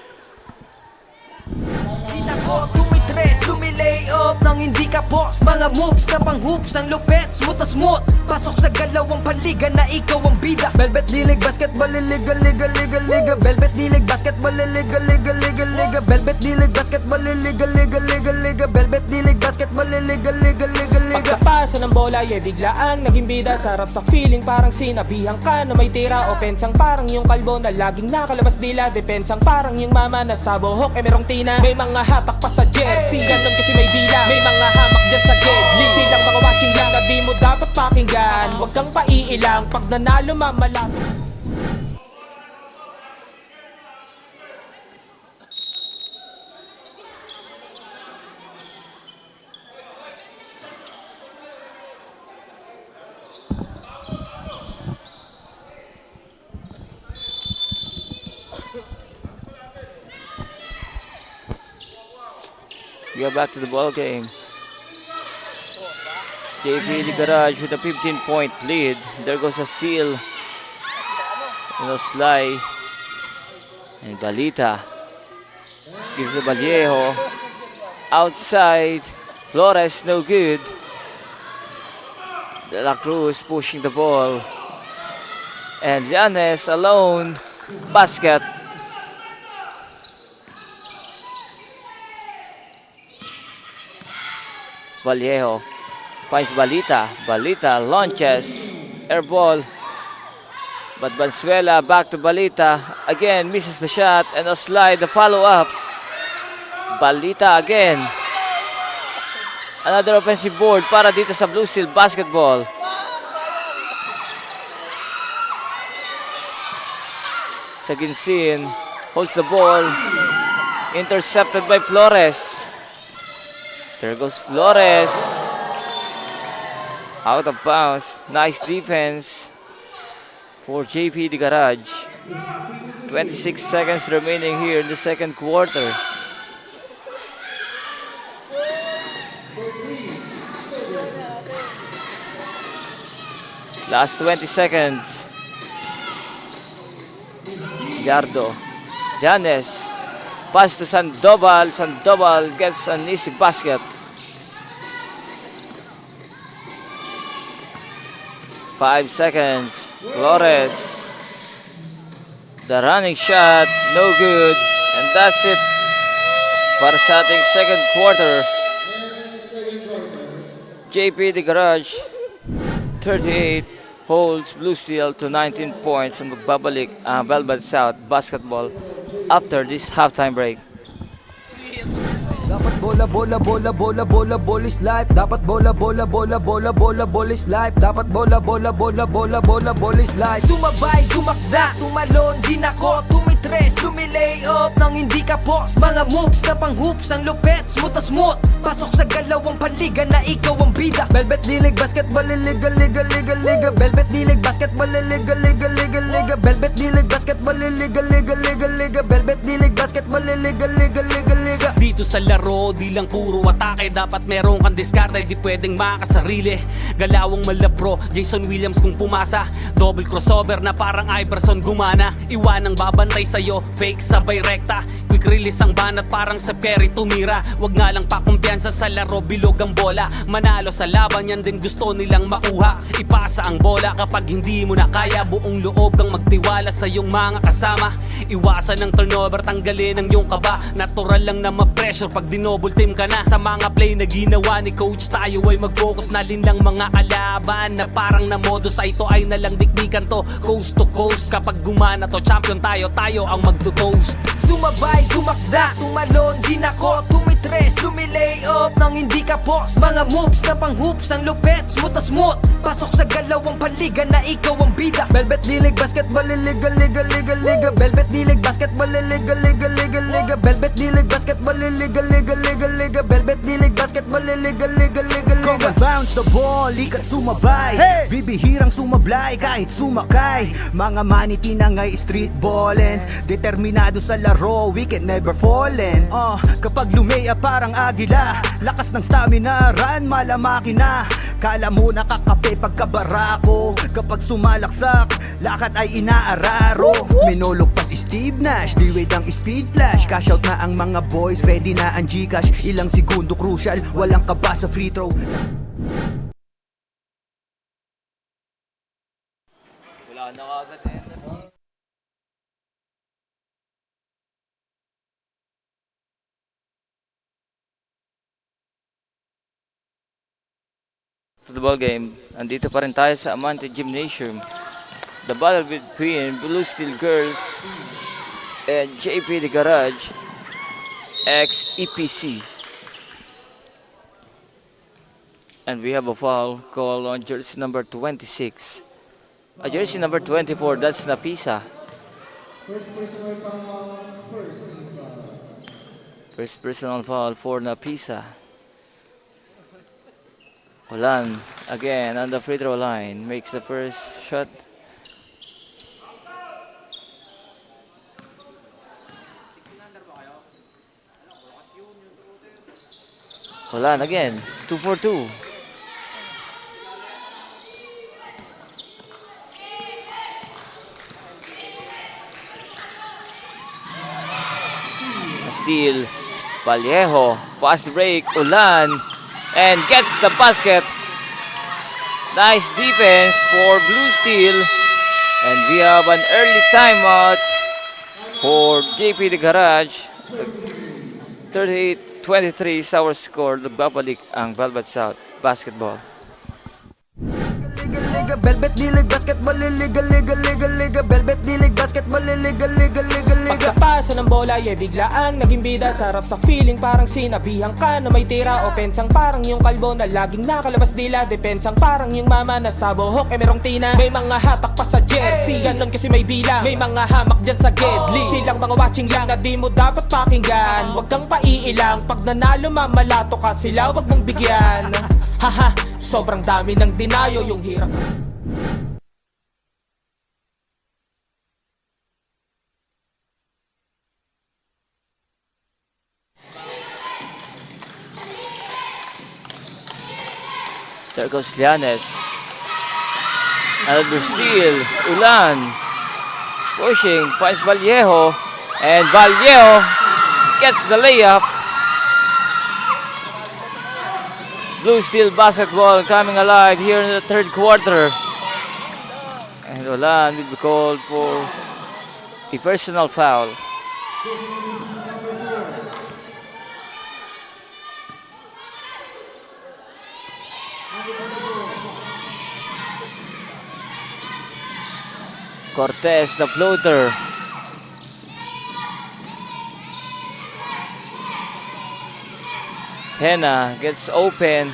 Ako tumitres, lumilay up nang hindi ka boss. Mga moves na pang hoops, ang lupet, smooth na smooth. Pasok sa galawang panliga na ikaw ang bida. Velvet Dilig Basketball, liga, liga, liga, liga. Velvet Dilig Basketball, liga, liga, liga, liga. Velvet Dilig Basketball, liga, liga, liga, liga. Velvet Dilig Basketball, liga, liga, liga, liga. Pagkapasa ng bola, biglaang naging bida. Sarap sa feeling, parang sinabihan ka na may tira. Opensang parang yung kalbo na laging nakalabas dila. Depensang parang yung mama na sa buhok merong tina. May mga hatak pa sa jersey, ganun kasi may bilang. May mga hamak dyan sa gedli. Silang mga watching lang na di mo dapat pakinggan. Huwag kang paiilang, pag nanalo mamalato. We are back to the ball game. JP de Garage with a 15-point lead. There goes a steal. Sly. And Balita gives to Vallejo. Outside. Flores, no good. De La Cruz pushing the ball. And Llanes alone. Basket. Vallejo finds Balita. Balita launches. Air ball. But Valenzuela back to Balita. Again misses the shot and a slide. The follow-up. Balita again. Another offensive board para dito sa Blue Steel Basketball. Saginsin holds the ball. Intercepted by Flores. There goes Flores. Out of bounds. Nice defense for JP de Garage. 26 seconds remaining here in the second quarter. Last 20 seconds. Yardo. Llanes. Pass to Sandoval. Sandoval gets an easy basket. 5 seconds. Flores. The running shot. No good. And that's it para sa ating second quarter. JP de Garage 38 holds Blue Steel to 19 points and magbabalik ang Velvet South Basketball after this halftime break. Dapat bola, bola, bola, bola, bola, ball is life. Dapat bola, bola, bola, bola, bola, ball is life. Dapat bola, bola, bola, bola, bola, ball is life. Sumabay, dumakda, tumalon din ako. Tumitres, lumilay up nang hindi ka post. Mga moves na pang hoops, ang lupet, smooth na smooth. Pasok sa galawang paliga na ikaw ang bida. Velvet dilig, basketball, liga, liga, liga, liga. Velvet dilig, basketball, liga, liga, liga, liga. Velvet dilig, basketball, liga, liga, liga, liga. Velvet dilig, basketball, liga, liga, liga, liga. Dito sa laro, di lang puro atake. Dapat meron kang diskarte, di pwedeng makasarili. Galawang malapro, Jason Williams kung pumasa. Double crossover na parang Iverson gumana. Iwanang babantay sa'yo, fake sabay rekta. Quick release ang banat parang Steph Curry tumira. Wag nga lang pakumpiyansa sa laro, bilog ang bola. Manalo sa laban, yan din gusto nilang makuha. Ipasa ang bola kapag hindi mo na kaya. Buong loob kang magtiwala sa iyong mga kasama. Iwasan ng turnover, tanggalin ang iyong kaba. Natural lang na ma-pressure pag dinouble team ka na. Sa mga play na ginawa ni coach, tayo ay mag-focus na din lang mga kalaban. Na parang na modo sa ito ay nalang dikdikan to. Coast to coast, kapag gumana to, champion tayo, tayo ang magto-toast. Sumabay, dumakda, tumalon din ako. Tumitres, lumilay up nang hindi ka post. Mga moves na pang hoops, ang lupet, smooth na smooth. Pasok sa galawang paliga na ikaw ang bida. Velvet dilig, basketball, liga, liga, liga, liga. Velvet dilig, basketball, liga, liga, liga, liga. Velvet dilig, basketball, liga, liga, liga, liga. Velvet dilig, basketball, liga, liga, liga, Come liga. and bounce the ball, ikat sumabay. Bibihirang sumablay kahit sumakay. Mga maniti na nga'y street ballin'. Determinado sa laro, we can never fallin'. Kapag lumea parang agila, lakas ng stamina, run malamaki na. Kala mo nakakape pagkabarako. Kapag sumalaksak, lakad ay inaararo. Minulog pa si Steve Nash, D-Wade ang speed flash. Cash out na ang mga boys, ready na ang Gcash. Ilang segundo crucial, walang kaba sa free throw. Wala na agad eh. To the ball game, andito pa rin tayo sa Amante Gymnasium. The battle between Blue Steel Girls and JP The Garage X EPC. And we have a foul call on jersey number 26. Jersey number 24, that's Napisa. First personal foul for Napisa. Olan again on the free throw line, makes the first shot. Olan again, 2 for 2. Steal, Vallejo, fast break, Ulan, and gets the basket. Nice defense for Blue Steel. And we have an early timeout for JP The Garage. 38-23 is our score. Nagbabalik ang Velvet South Basketball. Liga, liga, velvet dilig, basketball, liga, liga, liga, liga. Velvet dilig, basketball, liga, liga, liga, liga. Pagkapasa ng bola, biglaang naging bida. Sarap sa feeling, parang sinabihan ka na may tira. Opensang parang yung kalbo na laging nakalabas dila. Depensang parang yung mama na sa buhok merong tina. May mga hatak pa sa jersey, ganon kasi may bilang. May mga hamak dyan sa gedli, silang mga watching lang na di mo dapat pakinggan. Huwag kang paiilang, pag nanalo mamalato ka sila, wag mong bigyan. Haha, sobrang dami ng dinayo, yung hirap. There goes Llanes. Another steal. Ulan. Pushing. Finds Vallejo. And Vallejo gets the layup. Blue Steel basketball coming alive here in the third quarter. And Ulan will be called for a personal foul. Cortez, the floater. Tena gets open.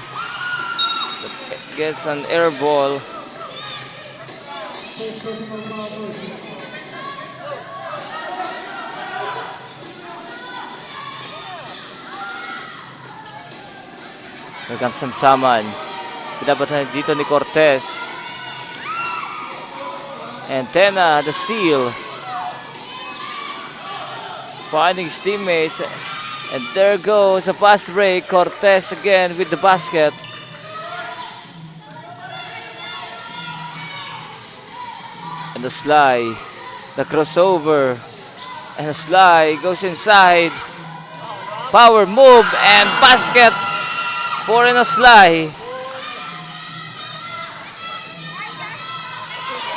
Gets an air ball. Here comes Samsaman. Pinabatan dito ni Cortez. And Tena, the steal. Finding his teammates. And there goes a fast break. Cortez again with the basket. And the slide. The crossover. And the slide goes inside. Power move and basket for Inoslay.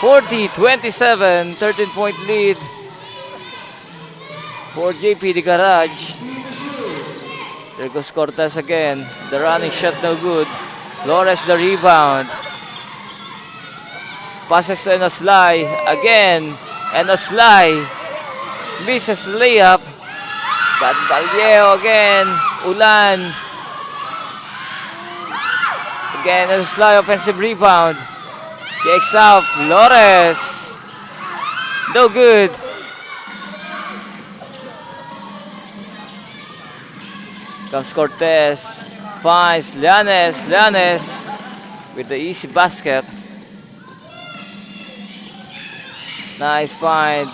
40-27, 13-point lead for JP de Garage. There goes Cortez again. The running shot no good. Flores the rebound. Passes to Inoslay again. Inoslay misses layup. But Vallejo again. Ulan. Again, Inoslay offensive rebound. Kicks out. Flores. No good. Comes Cortez. Finds Llanes. Llanes with the easy basket. Nice find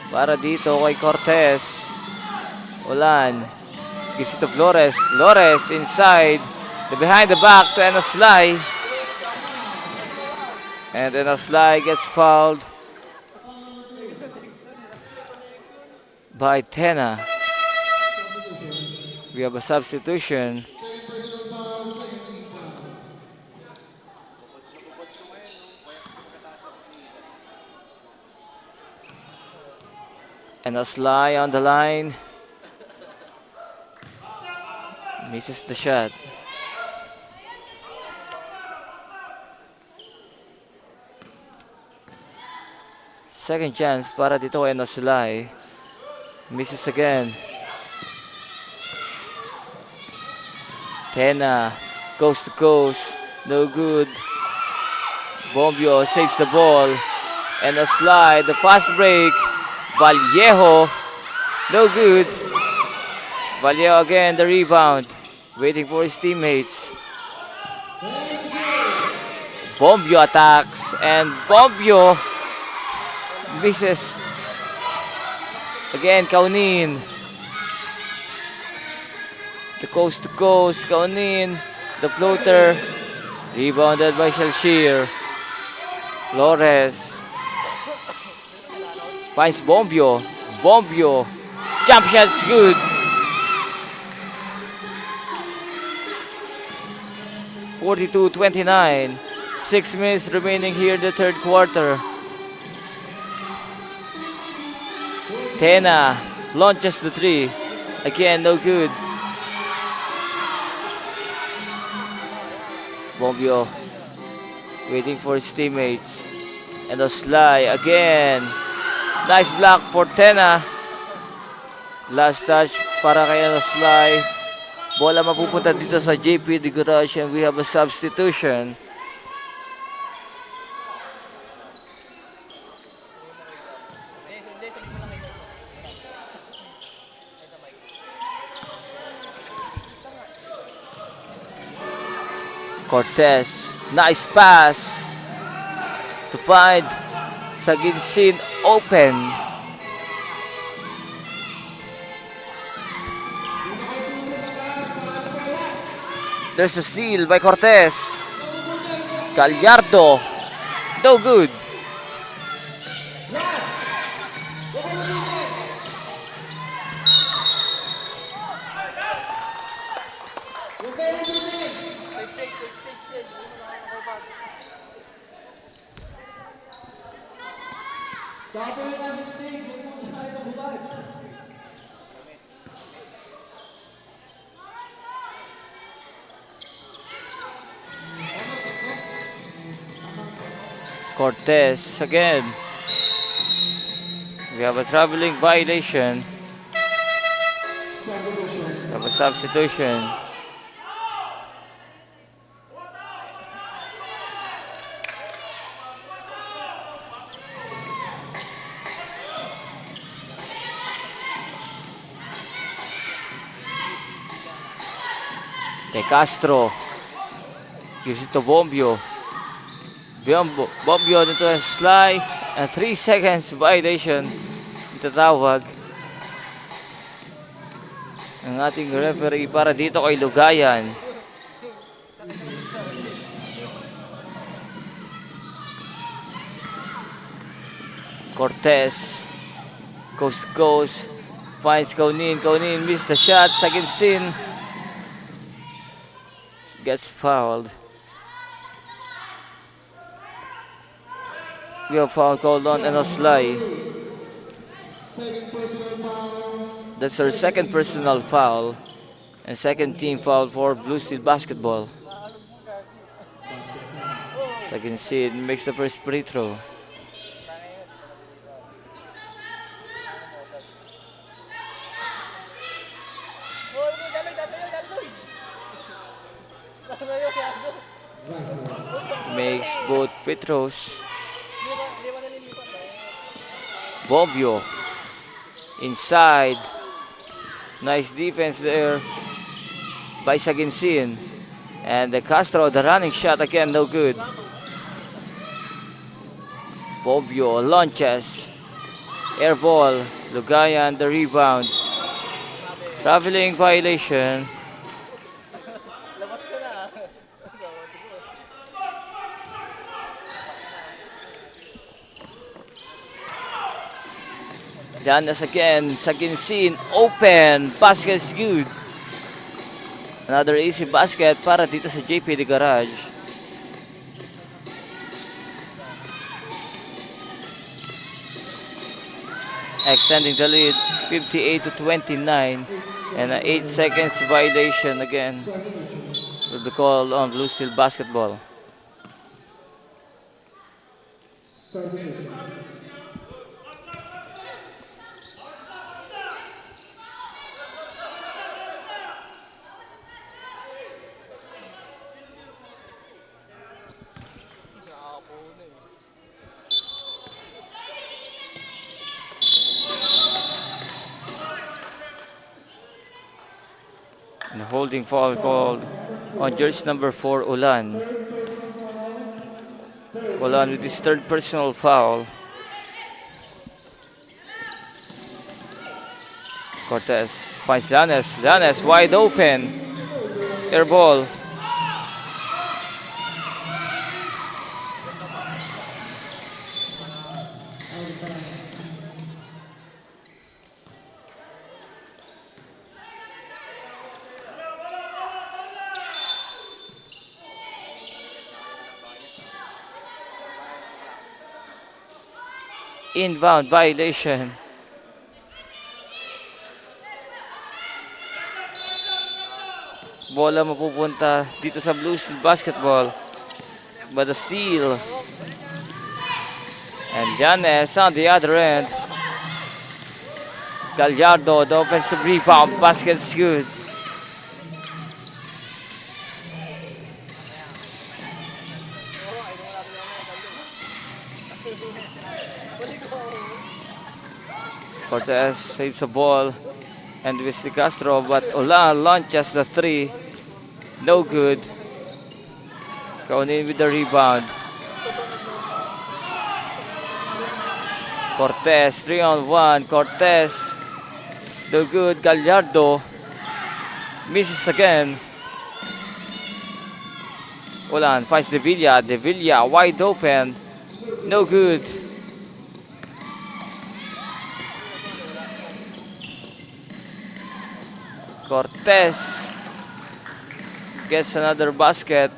para dito kay Cortez. Ulan gives it to Flores. Flores inside. The behind the back to Inoslay. And Inoslay gets fouled by Tena. We have a substitution. Inoslay on the line. Misses the shot. Second chance para dito kay Inoslay. Misses again. Tena coast to coast. No good. Bombio saves the ball. Inoslay, the fast break. Vallejo. No good. Vallejo again, the rebound. Waiting for his teammates. Bombio attacks. And Bombio misses. Again, Kaunin. The coast to coast, Kaunin. The floater. Rebounded by Shalshir. Flores. Finds Bombio. Bombio. Jump shot's good. (42-29). 6 minutes remaining here in the third quarter. Tena launches the three. Again, no good. Bombio waiting for his teammates. And Inoslay again. Nice block for Tena. Last touch para kay Inoslay. Bola mapupunta dito sa JP de Garage and we have a substitution. Cortez, nice pass to find Saginsin open. There's a steal by Cortez. Gallardo, no good. Cortez again. We have a traveling violation. We have a substitution. De Castro gives it to Bombio. Bombio dito ang slide. 3 seconds violation. Itatawag ang ating referee para dito kay Lugayan. Cortez coast to coast, finds Kaunin. Kaunin missed the shot. Saginsin gets fouled. We have foul called on Enoslay. That's her second personal foul and second team foul for Blue Steel Basketball. Saginsin makes the first free throw. Makes both free throws. Bombio inside. Nice defense there by Saginsin. And the Castro, the running shot again, no good. Bombio launches. Air ball. Lugayan the rebound. Traveling violation. Janes again, Saginsin, open, basket is good. Another easy basket para dito sa JP de Garage. Extending the lead, 58-29, and an 8 seconds violation again will be called on Blue Steel Basketball. And a holding foul called on jersey number 4, Ulan. Ulan with his third personal foul. Cortez finds Llanes. Llanes wide open. Air ball. Inbound violation. Bola mapupunta dito sa Blue Steel Basketball. But the steal. And Janes on the other end. Gallardo, the offensive rebound. Basket's good. Cortez saves the ball and with the Castro, but Ulan launches the three. No good. Kaunin with the rebound. Cortez, 3-on-1. Cortez, no good. Gallardo misses again. Ulan finds De Villa. De Villa wide open. No good. Cortez gets another basket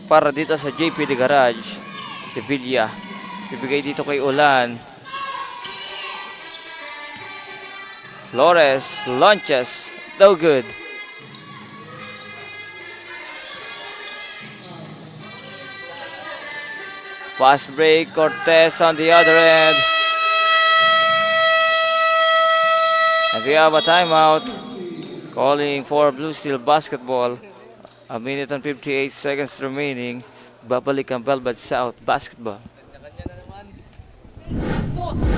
para dito sa JP de Garage. De Villa bibigay dito kay Ulan. Flores launches, no good. Fast break, Cortez on the other end. And we have a timeout. Calling for Blue Steel Basketball. A minute and 58 seconds remaining. Babalik ang Velvet South Basketball.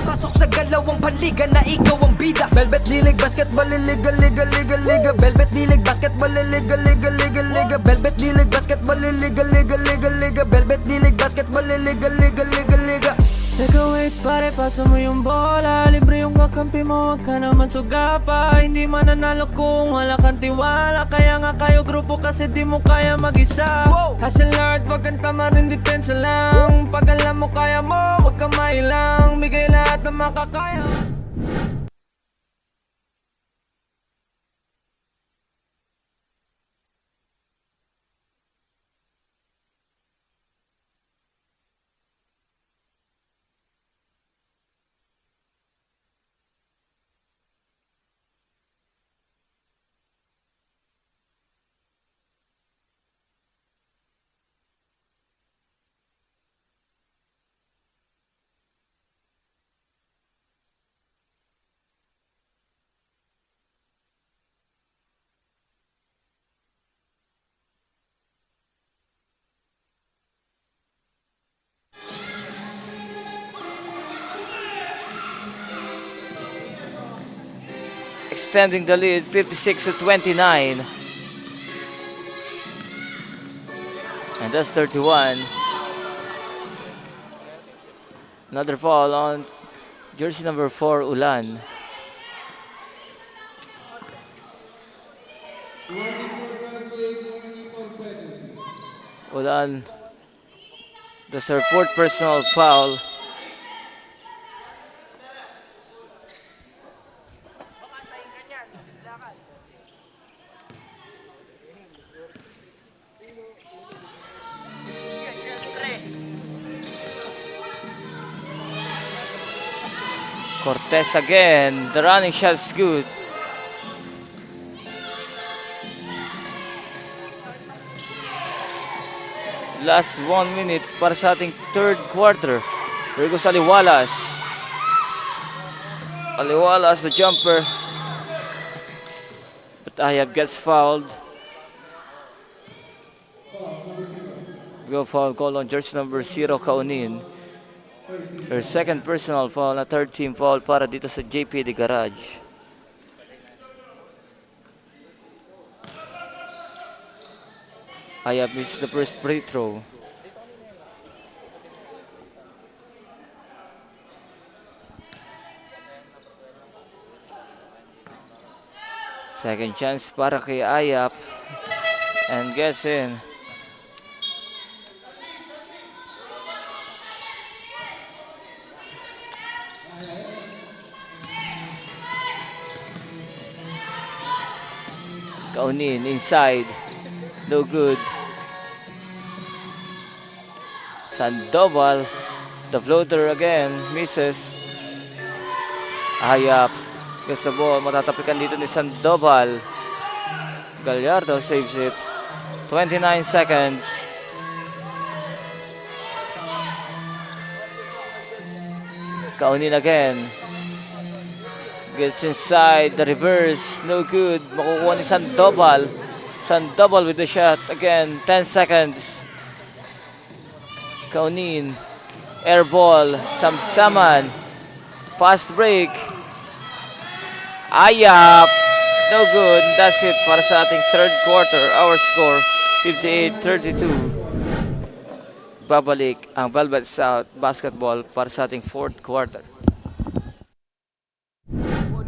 Pasok sa galawang panliga na ikaw ang bida. Velvet D-League Basketball Liga, Liga, Liga, Liga. Velvet D-League Basketball Liga, Liga, Liga, Liga. Velvet D-League Basketball Liga, Liga, Liga, Liga. Velvet D-League Basketball Liga, Liga, Liga, Liga. Teka wait pare, pasa mo yung bola. Libre yung kakampi mo, wag ka naman suga pa. Hindi mananalo kung wala kang tiwala. Kaya nga kayo grupo kasi di mo kaya mag-isa. Hustle hard, wag kang tamarin, depensa lang. Pag alam mo kaya mo, wag kang mailang. Bigay lahat ng makakaya. Extending the lead 56-29. And that's 31. Another foul on jersey number 4, Ulan. Ulan, that's her 4th personal foul. Cortez again, the running shot is good. Last 1 minute para sa ating third quarter. Here goes Aliwalas. Aliwalas, the jumper. But Ayab gets fouled. Go foul call on jersey number 0, Kaunin. Her 2nd personal foul na 3rd team foul para dito sa JP de Garage. Ayab missed the first free throw. Second chance para kay Ayab. And gets in. Kaunin inside, no good. Sandoval, the floater again, misses. Ayap, gets the ball, matatapikan dito ni Sandoval. Gallardo saves it. 29 seconds. Kaunin again. Gets inside, the reverse, no good. Makukuha ni Sandoval. Sandoval with the shot. Again, 10 seconds. Kaunin. Air ball. Samsaman. Fast break. Ayap. No good. That's it para sa ating third quarter. Our score, 58-32. Babalik ang Velvet South Basketball para sa ating fourth quarter.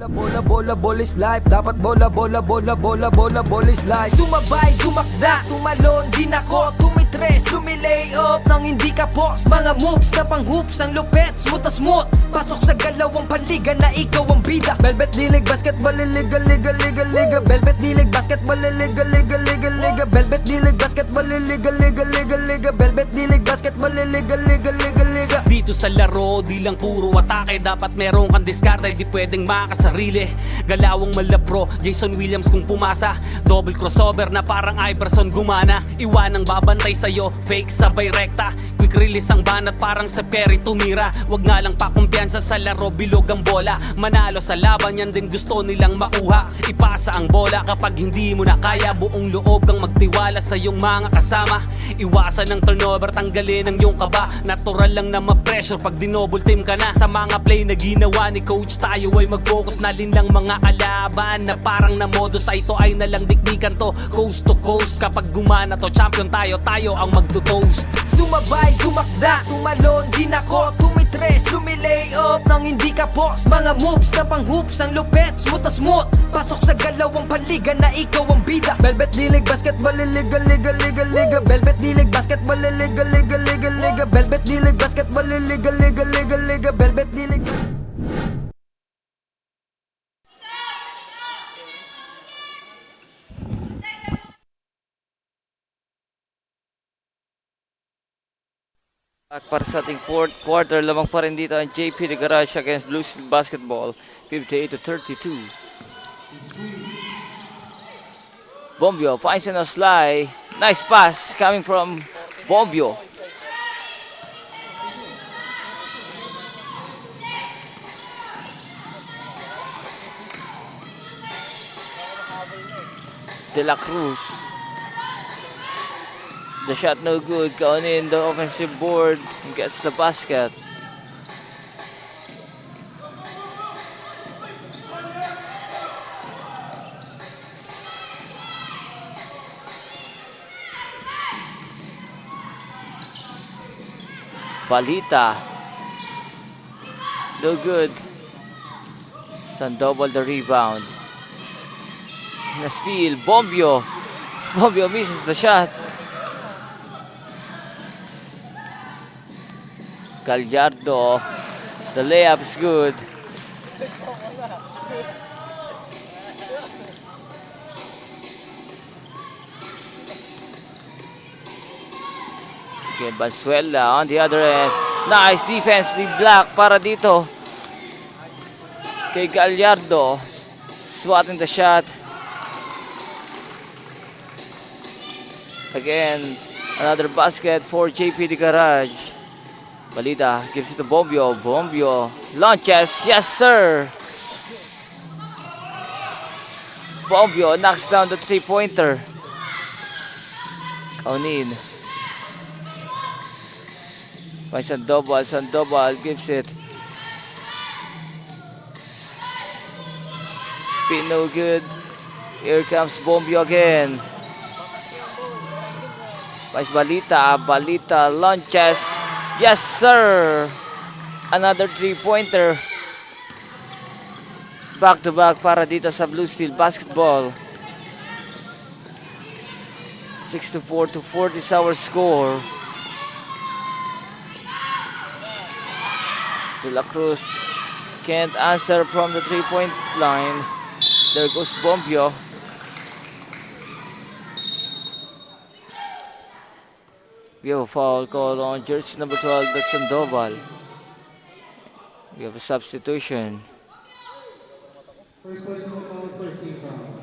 Bola, bola, bola is life. Dapat bola, bola, bola, bola, bola, bola is life. Sumabay, tumakda, tumalon, din ako. Tumitres, lumilay up nang hindi ka post. Mga moves na pang hoops, ang lupet, smooth na smooth. Pasok sa galawang panliga na ikaw ang bida. Velvet D-League Basketball Liga, Liga, Liga, Liga. Velvet D-League Basketball Liga, Liga, Liga, Liga. Velvet D-League Basketball Liga, Liga, Liga, Liga. Velvet D-League Basketball Liga, Liga, Liga, Liga. Dito sa laro, di lang puro atake. Dapat meron kang diskarte, di pwedeng makasarili. Galawang malapro, Jason Williams kung pumasa. Double crossover na parang Iverson gumana. Iwanang babantay sa'yo, fake sabay rekta. Quick release ang banat parang sa Perry tumira. Wag nga lang pakumpiyansa sa laro, bilog ang bola. Manalo sa laban, yan din gusto nilang makuha. Ipasa ang bola kapag hindi mo na kaya. Buong loob kang magtiwala sa iyong mga kasama. Iwasan ng turnover, tanggalin ang iyong kaba. Natural lang na ma-pressure pag dinouble team ka na. Sa mga play na ginawa ni coach, tayo ay mag-focus na din ng mga kalaban. Na parang na modus, ay ito ay nalang dikdikan to. Coast to coast, kapag gumana to, champion tayo, tayo ang magto-toast. Sumabay, tumakda, tumalon, din ako tumitres, lumilay up nang hindi ka boss. Mga moves na pang hoops, ang lupet, smooth na smooth. Pasok sa galawang panliga na ikaw ang bida. Velvet D-League Basketball, liga, liga, liga, liga. Velvet D-League Basketball, liga, liga, liga, liga. Velvet D-League Basketball, liga, liga, liga, liga. Velvet D-League Back para sa ating fourth quarter, lamang pa rin dito ang JP de Garage against Blue Steel Basketball, 58-32. Bombio finds in a sly. Nice pass coming from Bombio. De La Cruz. The shot no good. Going in the offensive board. Gets the basket. Balita. No good. Sandoval the rebound. Na steal. Bombio. Bombio misses the shot. Gallardo. The layup is good. Okay, Banzuela on the other end. Nice defensively block para dito kay Gallardo. Swatting the shot. Again, another basket for JP de Garage. Balita gives it to Bombio. Bombio launches. Yes, sir. Bombio knocks down the three-pointer. Kaunin. By Sandoval. Sandoval gives it. Spin no good. Here comes Bombio again. By Balita. Balita launches. Yes, sir. Another three-pointer. Back-to-back para dito sa Blue Steel Basketball. 64-40 is our score. De La Cruz can't answer from the three-point line. There goes Bombio. We have a foul call on jersey number 12, that's Sandoval. We have a substitution. First person will call the first team foul.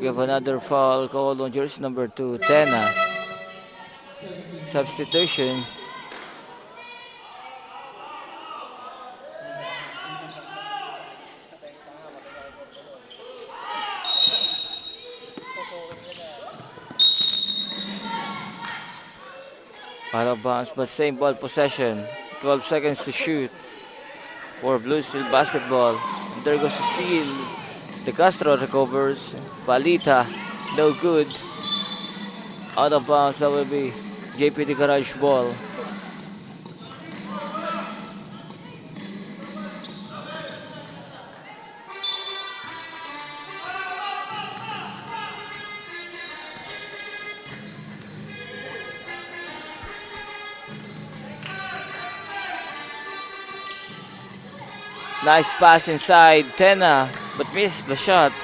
We have another foul called on jersey number 2, Tena. Substitution. Out of bounds, but same ball possession. 12 seconds to shoot for Blue Steel Basketball. And there goes the steal. De Castro recovers. Balita, no good. Out of bounds, that will be JP de Garage ball. Nice pass inside. Tena, but missed the shot.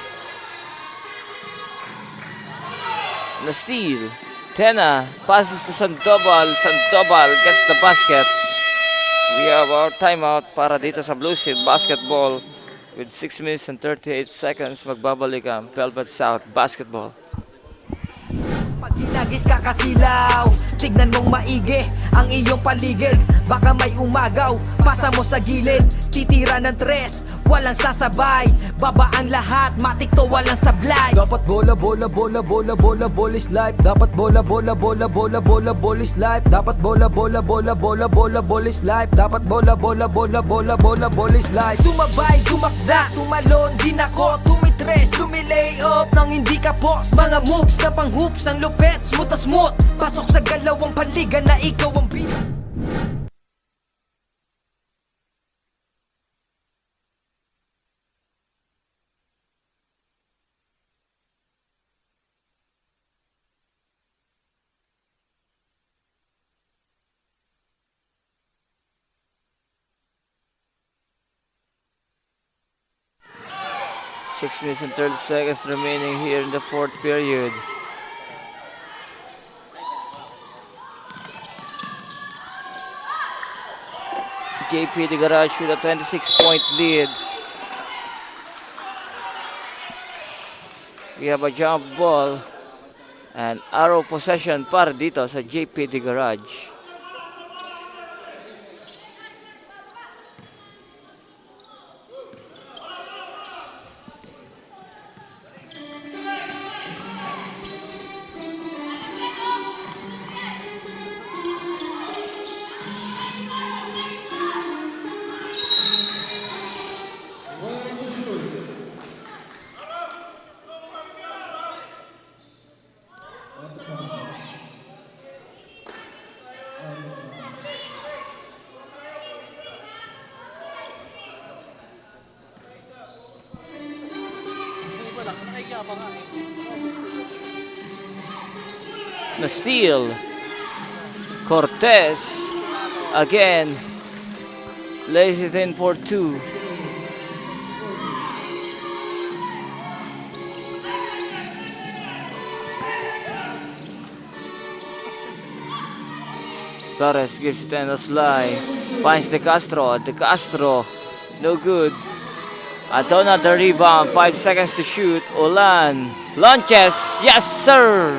The steal. Tena passes to Sandoval. Sandoval gets the basket. We have our timeout para dito sa Blue Steel Basketball. With 6 minutes and 38 seconds, magbabalik ang Velvet South Basketball. Pag hinagis ka kasilaw, tignan mong maigi ang iyong paligid. Baka may umagaw, pasa mo sa gilid. Titira ng tres, walang sasabay. Baba ang lahat, matik to walang sablay. Dapat bola, bola, bola, bola, bola, bola is life. Dapat bola, bola, bola, bola, bola, bola is life. Dapat bola, bola, bola, bola, bola, bola is life. Dapat bola, bola, bola, bola, bola, bola is life. Sumabay, dumakda, tumalon, din ako. Tumitres, lumilay up nang hindi ka post. Mga moves na pang hoops, ang lupet, smooth as smooth. Pasok sa galawang paliga na ikaw ang bida. Six minutes and 30 seconds remaining here in the fourth period. JP de Garage with a 26-point lead. We have a jump ball and arrow possession para dito sa JP de Garage. The steal. Cortez again lays it in for two. Torres gives it in a slide. Finds De Castro. De Castro, no good. Atona the rebound. 5 seconds to shoot. Olan launches. Yes, sir.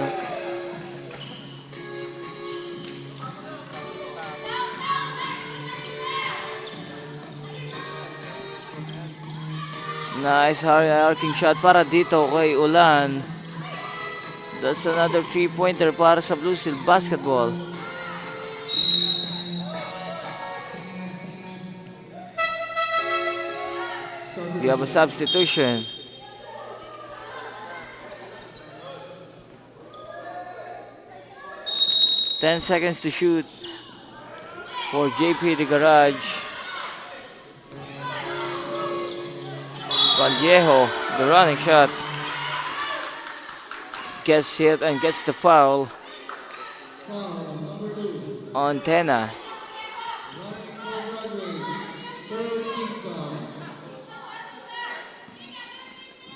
Nice arcing shot para dito kay Ulan. That's another 3-pointer para sa Blue Steel Basketball. We have a substitution. Ten seconds to shoot for JP de Garage. Vallejo, the running shot, gets hit and gets the foul on Tena.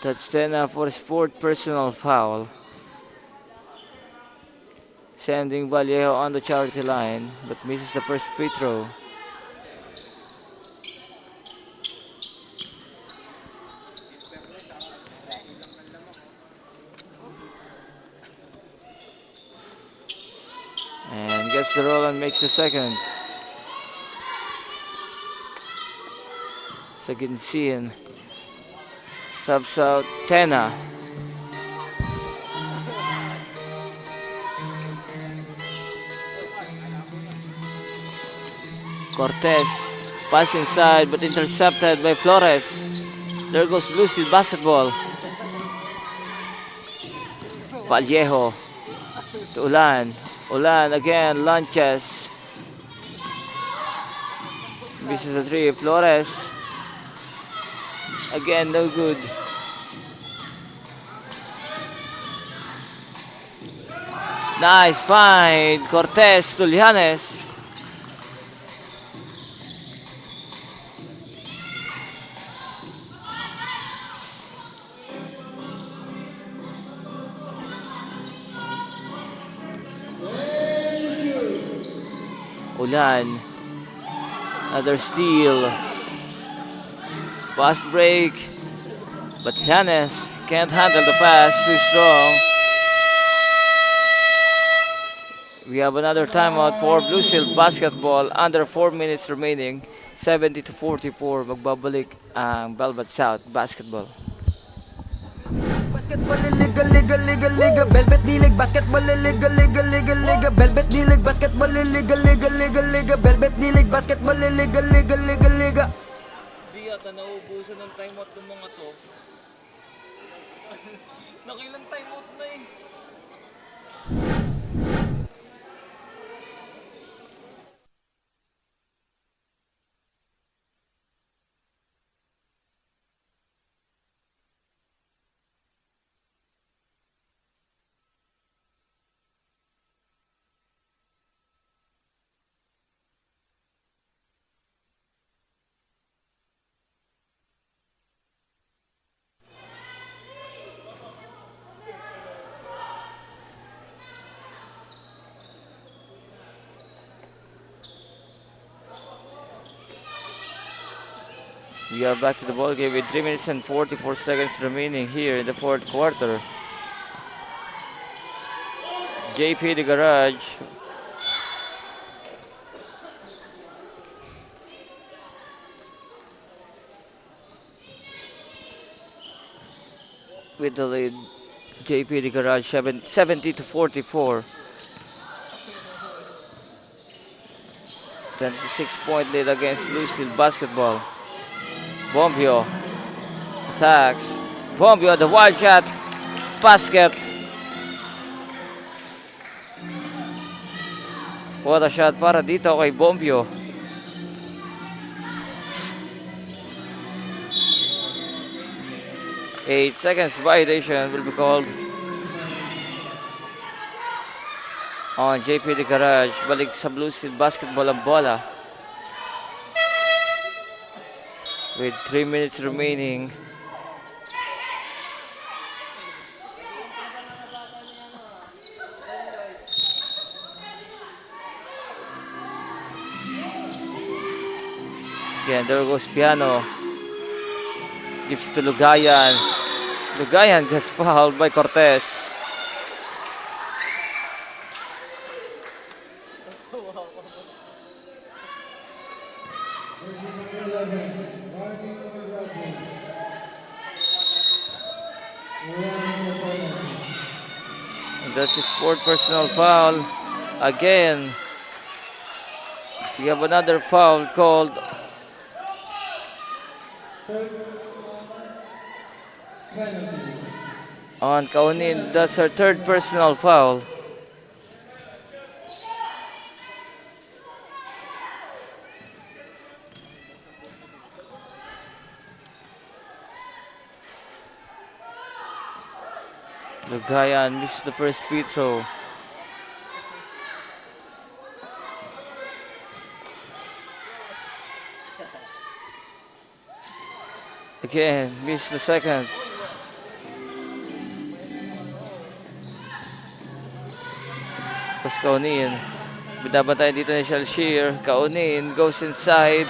That's Tena for his fourth personal foul, sending Vallejo on the charity line, but misses the first free throw. And gets the roll and makes the second. Second scene. Subs out Tena. Cortez. Pass inside but intercepted by Flores. There goes Blue Steel Basketball. Vallejo to Ulan. Ulan again launches. Misses a three. Flores. Again, no good. Nice find. Cortez to Lijanes. Ulan. Another steal. Fast break. But Llanes can't handle the pass. Too strong. We have another timeout for Blue Seal basketball. Under 4 minutes remaining. 70-44. Magbabalik ang Velvet South basketball. Basketball liga liga liga liga Velvet D-League basketball liga liga liga liga Velvet D-League basketball liga liga liga liga Velvet D-League basketball liga liga liga liga. Di yata naubusan ng timeout ng mga to. Nakilang timeout na eh. We are back to the ball game with 3 minutes and 44 seconds remaining here in the fourth quarter. JP the Garage. With the lead, JP the Garage 70-44. That's a 6-point lead against Blue Steel basketball. Bombio attacks. Bombio, the wild shot. Basket. What a shot para dito kay Bombio. Eight seconds violation will be called on JP the Garage. Balik sa Blue Steel basketball ang bola. With 3 minutes remaining. Again, there goes Piano. Gives to Lugayan. Lugayan gets fouled by Cortez. That's his fourth personal foul. Again, we have another foul called on Kaunin. That's her third personal foul. Lugayan missed the first free throw. Again, missed the second. Pas Kaunin. Binabantay dito ni Shalshir. Kaunin goes inside.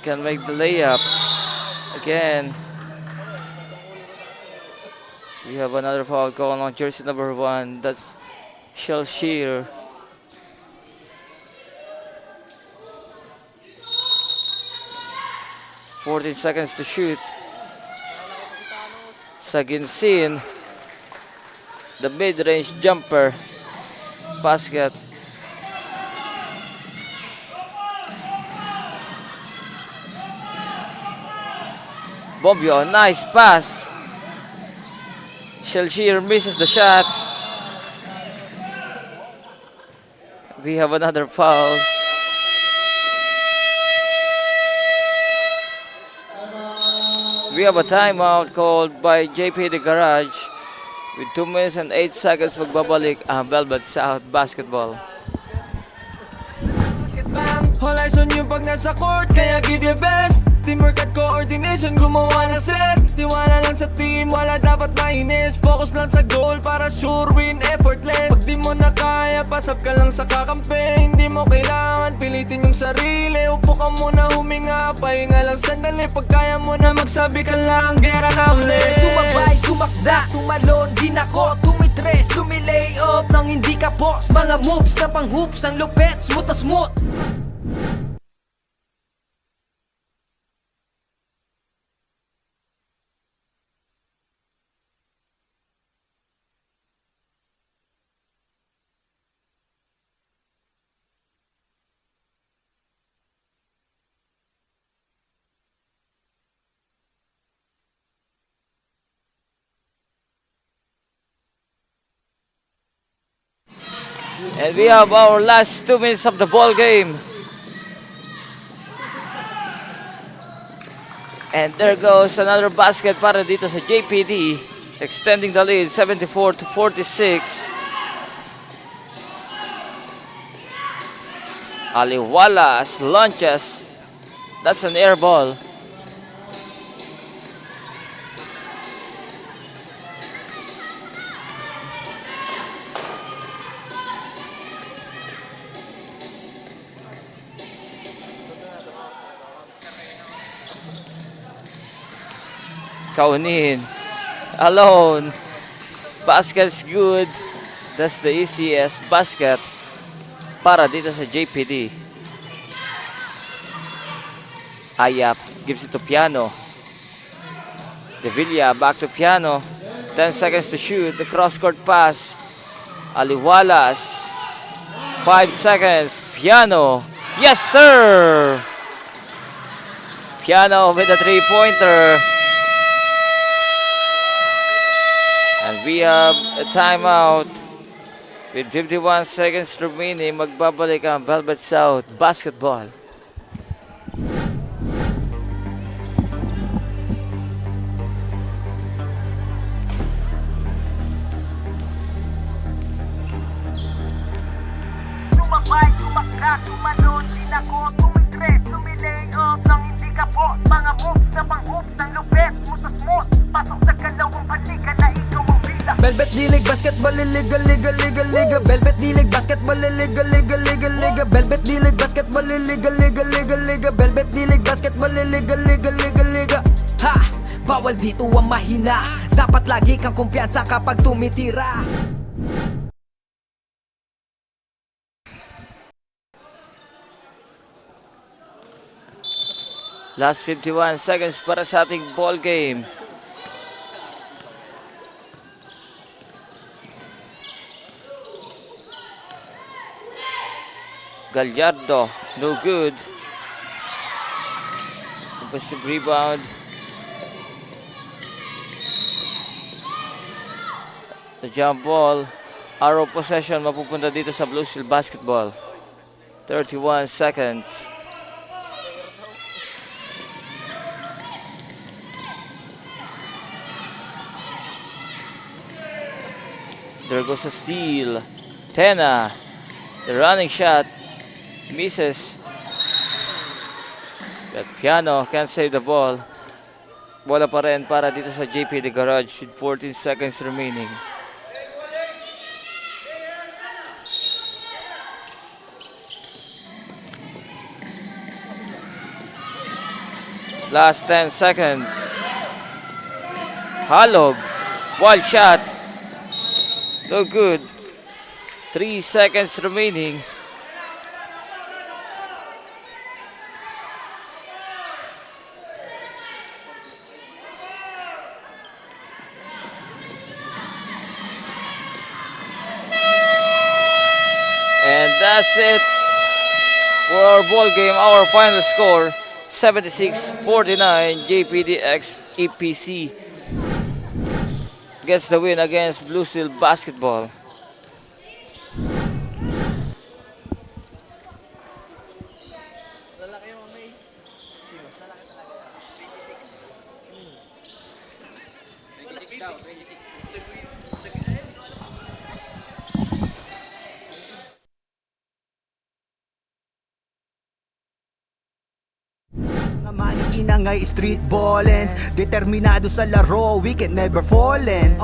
Can make the layup. Again. We have another foul call on jersey number 1. That's Shalshir. "14 seconds to shoot." Saginsin. The mid-range jumper. Basket. Bombio, nice pass. Shalshir misses the shot. We have another foul. We have a timeout called by JP the Garage. With 2 minutes and 8 seconds magbabalik ang Velvet South basketball. All eyes on you pag nasa court, kaya give your best. Teamwork at coordination, gumawa ng set. Tiwala lang sa team, wala dapat mainis. Focus lang sa goal para sure win, effortless. Pag di mo na kaya, pasap ka lang sa kakampi. Hindi mo kailangan pilitin yung sarili. Upo ka muna, huminga, pahinga lang sandali. Pag kaya mo na magsabi ka lang, gera na ulit. Sumabay, tumakda, tumalon, di nako, tumitres, lumilay up nang hindi ka boss. Mga moves na pang hoops, ang lupet, smooth na smooth. And we have our last 2 minutes of the ball game. And there goes another basket para dito sa JPD, extending the lead 74-46. Aliwalas launches. That's an air ball. Kaunin alone, basket's good. That's the easiest basket para dito sa JPD. Ayap gives it to Piano. De Villa back to Piano. 10 seconds to shoot. The cross-court pass. Aliwalas. 5 seconds. Piano. Yes, sir! Piano with a 3-pointer. And we have a timeout with 51 seconds remaining. Magbabalik ang Velvet South basketball. Sumabay, tumakda, tumalon, di nako, tumitres, tumilay up nang hindi ka boss. Mga moves na pang hoops, ang lupet, smooth na smooth. Pasok sa kalawang balikan na ikaw ang bida. Velvet D-League basketball, liga, liga, liga, liga. Velvet D-League basketball, liga, liga, liga, liga. Velvet D-League basketball, liga, liga, liga, liga. Velvet D-League basketball, liga, liga, liga, liga. Ha! Bawal dito ang mahina. Dapat lagi kang kumpiyansa kapag tumitira. Last 51 seconds para sa ating ball game. Gallardo, no good. Offensive rebound. The jump ball. Arrow possession mapupunta dito sa Blue Steel basketball. 31 seconds. There goes a steal. Tena. The running shot misses. But Piano can't save the ball. Bola pa rin para dito sa JPD Garage with 14 seconds remaining. Last 10 seconds. Halog. Wild shot. No good. 3 seconds remaining. And that's it for our ball game. Our final score 76-49. JPDX EPC gets the win against Blue Steel Basketball. Mga maniki na nga'y street ballin', determinado sa laro, we can never fallin'.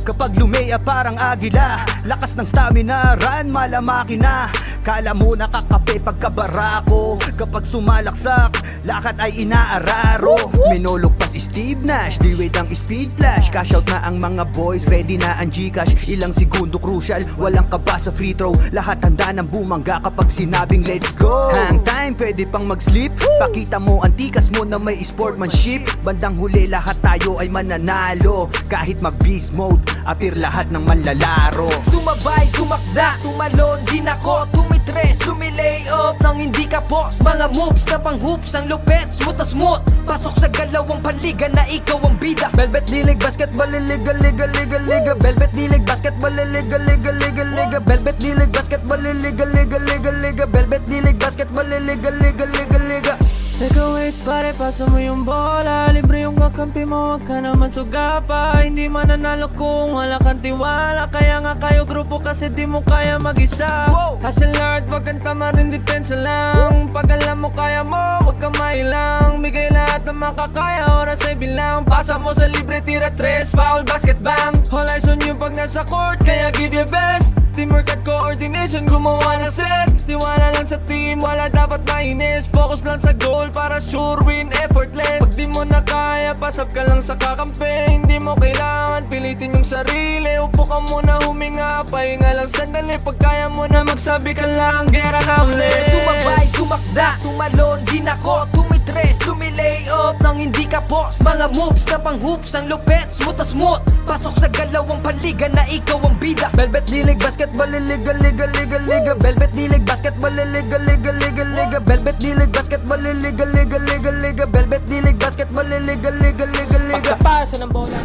Kapag lumea parang agila, lakas ng stamina, run malamaki na. Kala mo nakakape pagkabarako, kapag sumalaksak, lakad ay inaararo. Minulog pa si Steve Nash, di-wait ang speed flash. Cash out na ang mga boys, ready na ang Gcash. Ilang segundo crucial, walang kaba sa free throw. Lahat handa ng bumangga kapag sinabing let's go. Hang time, pwede pang mag-sleep. Pakita mo ang tikas mo na may sportsmanship. Bandang huli lahat tayo ay mananalo. Kahit mag-beast mode, appear lahat ng manlalaro. Sumabay, tumakda, tumalon, din ako, tumitres, lumilay up nang hindi ka boss. Mga moves na pang hoops, ang lupet, smooth na smooth. Pasok sa galawang paliga na ikaw ang bida. Velvet dilig, basketball, liga, liga, liga, liga. Velvet dilig, basketball, liga, liga, liga, liga. Velvet dilig, basketball, liga, liga, liga, liga. Velvet dilig, basketball, liga, liga, liga, liga. Teka wait pare, pasa mo yung bola. Libre yung kakampi mo, wag ka naman sugapa. Hindi mananalo kung wala kang tiwala. Kaya nga kayo grupo kasi di mo kaya mag-isa. Hustle hard, wag kang tamarin, depensa lang. Pag alam mo kaya mo, wag ka mailang. Bigay lahat ng makakaya, oras ay bilang. Pasa mo sa libre, tira tres, foul, basket bang. All eyes on you pag nasa court, kaya give your best. Teamwork at coordination, gumawa na set. Tiwala lang sa team, wala dapat mainis. Focus lang sa goal para sure win, effortless. Pag di mo na kaya, pasap ka lang sa kakampi. Hindi mo kailangan pilitin yung sarili. Upo ka muna, huminga, pahinga lang sandali. Pag kaya mo na magsabi ka lang, gera na ulit. Sumabay, tumakda, tumalon, din ako, tumitres, lumilay up nang hindi ka boss. Mga moves na pang hoops, ang lupet, smooth na smooth. Pasok sa galawang paliga na ikaw ang bida. Velvet dilig, basketball, liga, liga, liga, liga. Velvet dilig, basketball, liga, liga, liga, liga. Velvet dilig, basketball, liga, liga, liga, liga. Velvet dilig, basketball, liga, liga, liga, liga. Pagkapasa ng bola.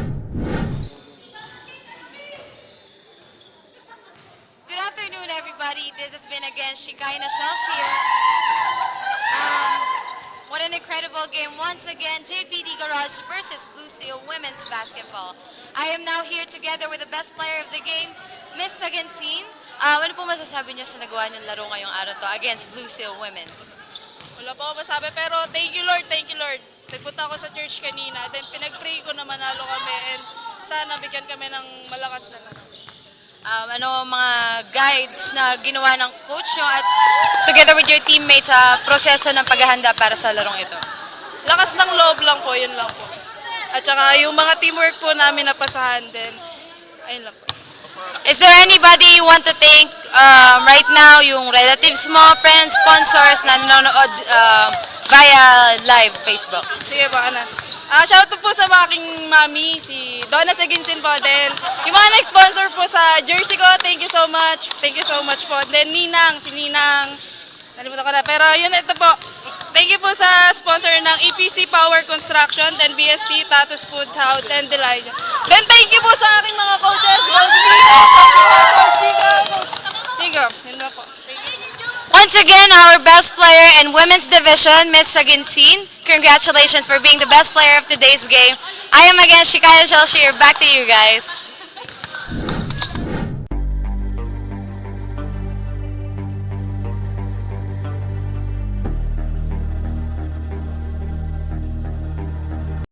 Good afternoon, everybody. This has been again Shikaina Shalshir. What an incredible game. Once again, JPD Garage versus Blue Seal Women's Basketball. I am now here together with the best player of the game, Miss Sagansin. Ano po masasabi niyo sa nagawa niyong laro ngayong araw to against Blue Seal Women's? Wala po ako masabi, pero thank you Lord, thank you Lord. Nagpunta ako sa church kanina, then pinag-pray ko na manalo kami and sana bigyan kami ng malakas na laro. Ano mga guides na ginawa ng coach nyo at together with your teammates sa proseso ng paghahanda para sa larong ito? Lakas ng loob lang po, yun lang po. At saka yung mga teamwork po namin napasahan din, ayun lang po. Is there anybody you want to thank right now, yung relatives mo, friends, sponsors na nanonood via live Facebook? Sige po, Ana. Shoutout po sa aking mami, si Donna Saginsin po. Then, yung mga nag-sponsor po sa jersey ko, thank you so much. Thank you so much po. Then, Ninang, si Ninang. Nalimutan ko na. Pero yun, ito po. Thank you po sa sponsor ng EPC Power Construction, then BST, Tatus Foods, Hout, and Delilah. Then, thank you po sa aking mga coaches. Coach Tigo. Yun na po. Once again, our best player in women's division, Miss Saginsin. Congratulations for being the best player of today's game. I am again Shikaya Shalshir. Back to you guys.